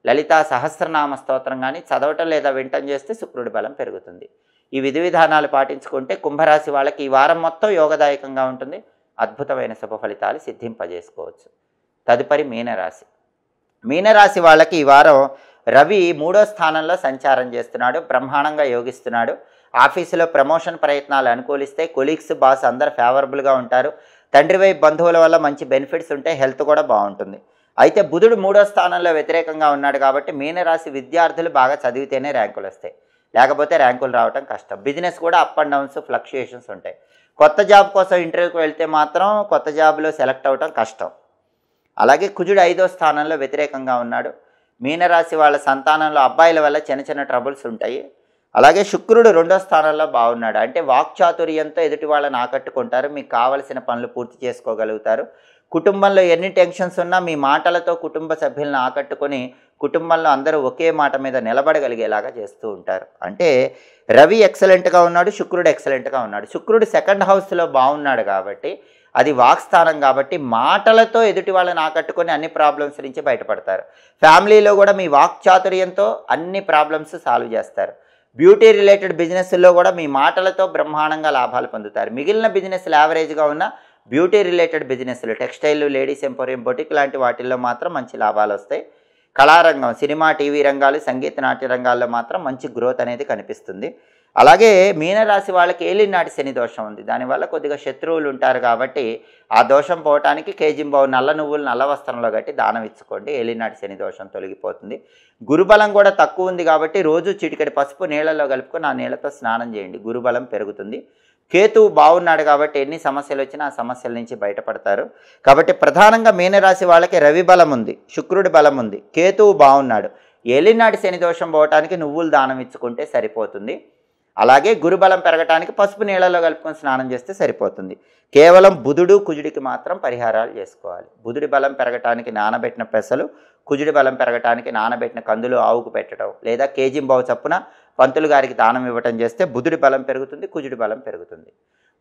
లలితా సహస్రనామ స్తోత్రం కానీ చదవటం లేదా వింటం చేస్తే శుక్రుడి బలం పెరుగుతుంది. ఈ విధి విధానాలు పాటించుకుంటే కుంభరాశి వాళ్ళకి ఈ వారం మొత్తం యోగదాయకంగా ఉంటుంది. అద్భుతమైన శుభ ఫలితాలు సిద్ధింపజేసుకోవచ్చు. తదుపరి మీనరాశి. మీనరాశి వాళ్ళకి ఈ వారం రవి 3వ స్థానంలో సంచారం చేస్తున్నాడు. బ్రహ్మాండంగా యోగిస్తున్నాడు. ఆఫీసులో ప్రమోషన్ ప్రయత్నాలు అనుకూలిస్తే కొలీగ్స్, బాస్ అందరు ఫేవరబుల్గా ఉంటారు. తండ్రి వైపు బంధువుల వల్ల మంచి బెనిఫిట్స్ ఉంటాయి. హెల్త్ కూడా బాగుంటుంది. అయితే బుధుడు 3వ స్థానంలో వ్యతిరేకంగా ఉన్నాడు కాబట్టి మీనరాశి విద్యార్థులు బాగా చదివితేనే ర్యాంకులు వస్తాయి, లేకపోతే ర్యాంకులు రావటం కష్టం. బిజినెస్ కూడా అప్ అండ్ డౌన్స్, ఫ్లక్చుయేషన్స్ ఉంటాయి. కొత్త జాబ్ కోసం ఇంటర్వ్యూకి వెళ్తే మాత్రం కొత్త జాబ్లో సెలెక్ట్ అవ్వటం కష్టం. అలాగే కుజుడు 5వ స్థానంలో వ్యతిరేకంగా ఉన్నాడు. మీనరాశి వాళ్ళ సంతానంలో అబ్బాయిల వల్ల చిన్న చిన్న ట్రబుల్స్ ఉంటాయి. అలాగే శుక్రుడు 2వ స్థానంలో బాగున్నాడు. అంటే వాక్చాతుర్యంతో ఎదుటి వాళ్ళని ఆకట్టుకుంటారు. మీకు కావలసిన పనులు పూర్తి చేసుకోగలుగుతారు. కుటుంబంలో ఎన్ని టెన్షన్స్ ఉన్నా మీ మాటలతో కుటుంబ సభ్యులను ఆకట్టుకొని కుటుంబంలో అందరూ ఒకే మాట మీద నిలబడగలిగేలాగా చేస్తూ ఉంటారు. అంటే రవి ఎక్సలెంట్గా ఉన్నాడు, శుక్రుడు ఎక్సలెంట్గా ఉన్నాడు. శుక్రుడు 2nd హౌస్లో బాగున్నాడు కాబట్టి అది వాక్స్థానం కాబట్టి మాటలతో ఎదుటి వాళ్ళని ఆకట్టుకొని అన్ని ప్రాబ్లమ్స్ నుంచి బయటపడతారు. ఫ్యామిలీలో కూడా మీ వాక్చాతుర్యంతో అన్ని ప్రాబ్లమ్స్ సాల్వ్ చేస్తారు. బ్యూటీ రిలేటెడ్ బిజినెస్లో కూడా మీ మాటలతో బ్రహ్మాండంగా లాభాలు పొందుతారు. మిగిలిన బిజినెస్లు యావరేజ్గా ఉన్న బ్యూటీ రిలేటెడ్ బిజినెస్లు, టెక్స్టైల్, లేడీస్ ఎంపోరియం, బొటిక్ లాంటి వాటిల్లో మాత్రం మంచి లాభాలు వస్తాయి. కళారంగం, సినిమా, టీవీ రంగాలు, సంగీత నాట్య రంగాల్లో మాత్రం మంచి గ్రోత్ అనేది కనిపిస్తుంది. అలాగే మీనరాశి వాళ్ళకి ఏలినాటి శని దోషం ఉంది. దానివల్ల కొద్దిగా శత్రువులు ఉంటారు కాబట్టి ఆ దోషం పోవటానికి కేజింబావు నల్ల నువ్వులు నల్ల వస్త్రంలో కట్టి దానం ఇచ్చుకోండి. ఏలినాటి శని దోషం తొలగిపోతుంది. గురుబలం కూడా తక్కువ ఉంది కాబట్టి రోజు చిటికెడు పసుపు నీళ్ళలో కలుపుకొని ఆ నీళ్ళతో స్నానం చేయండి. గురుబలం పెరుగుతుంది. కేతువు బాగున్నాడు కాబట్టి ఎన్ని సమస్యలు వచ్చినా ఆ సమస్యల నుంచి బయటపడతారు. కాబట్టి ప్రధానంగా మీనరాశి వాళ్ళకి రవి బలం ఉంది, శుక్రుడి బలం ఉంది, కేతువు బాగున్నాడు. ఏలినాటి శని దోషం పోవటానికి నువ్వులు దానం ఇచ్చుకుంటే సరిపోతుంది. అలాగే గురుబలం పెరగటానికి పసుపు నీళ్ళలో కలుపుకొని స్నానం చేస్తే సరిపోతుంది. కేవలం బుధుడు కుజుడికి మాత్రం పరిహారాలు చేసుకోవాలి. బుధుడి బలం పెరగటానికి నానబెట్టిన పెసలు, కుజుడి బలం పెరగటానికి నానబెట్టిన కందులు ఆవుకు పెట్టడం లేదా కేజింబావు చప్పున పంతులు గారికి దానం ఇవ్వటం చేస్తే బుధుడి బలం పెరుగుతుంది, కుజుడి బలం పెరుగుతుంది.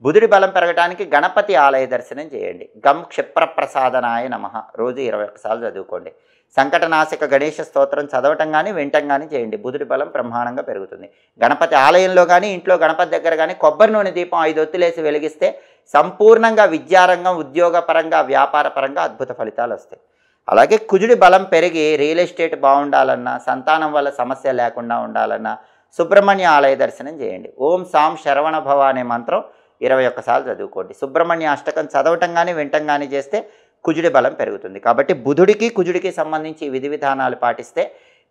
బుధుడి బలం పెరగటానికి గణపతి ఆలయ దర్శనం చేయండి. గం క్షిప్రప్రసాదనాయ నమః రోజు 21 సార్లు చదువుకోండి. సంకటనాశక గణేష స్తోత్రం చదవటం కానీ వినటం కానీ చేయండి. బుధుడి బలం బ్రహ్మాండంగా పెరుగుతుంది. గణపతి ఆలయంలో కానీ ఇంట్లో గణపతి దగ్గర కానీ కొబ్బరి నూనె దీపం 5 ఒత్తులేసి వెలిగిస్తే సంపూర్ణంగా విద్యారంగం, ఉద్యోగపరంగా, వ్యాపారపరంగా అద్భుత ఫలితాలు వస్తాయి. అలాగే కుజుడి బలం పెరిగి రియల్ ఎస్టేట్ బాగుండాలన్నా, సంతానం వల్ల సమస్య లేకుండా ఉండాలన్నా సుబ్రహ్మణ్య ఆలయ దర్శనం చేయండి. ఓం సాం శరవణ భవ అనే మంత్రం 21 సార్లు చదువుకోండి. సుబ్రహ్మణ్య అష్టకం చదవటం కానీ వినటం కానీ చేస్తే కుజుడి బలం పెరుగుతుంది. కాబట్టి బుధుడికి కుజుడికి సంబంధించి విధి విధానాలు పాటిస్తే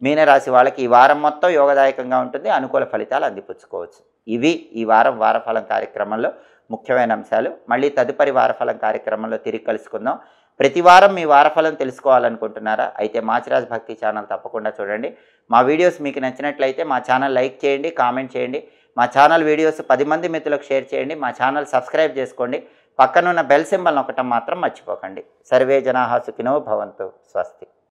మీనరాశి వాళ్ళకి ఈ వారం మొత్తం యోగదాయకంగా ఉంటుంది. అనుకూల ఫలితాలు అందిపుచ్చుకోవచ్చు. ఇవి ఈ వారం వారఫలం కార్యక్రమంలో ముఖ్యమైన అంశాలు. మళ్ళీ తదుపరి వారఫలం కార్యక్రమంలో తిరిగి కలుసుకుందాం. ప్రతి వారం మీ వారఫలం తెలుసుకోవాలనుకుంటున్నారా? అయితే మాచిరాజ్ భక్తి ఛానల్ తప్పకుండా చూడండి. మా వీడియోస్ మీకు నచ్చినట్లయితే మా ఛానల్ లైక్ చేయండి, కామెంట్ చేయండి. మా ఛానల్ వీడియోస్ 10 మంది మిత్రులకు షేర్ చేయండి. మా ఛానల్ సబ్స్క్రైబ్ చేసుకోండి. పక్కనున్న బెల్ సింబల్ నొక్కటం మాత్రం మర్చిపోకండి. సర్వే జనాః సుఖినో భవంతు. స్వస్తి.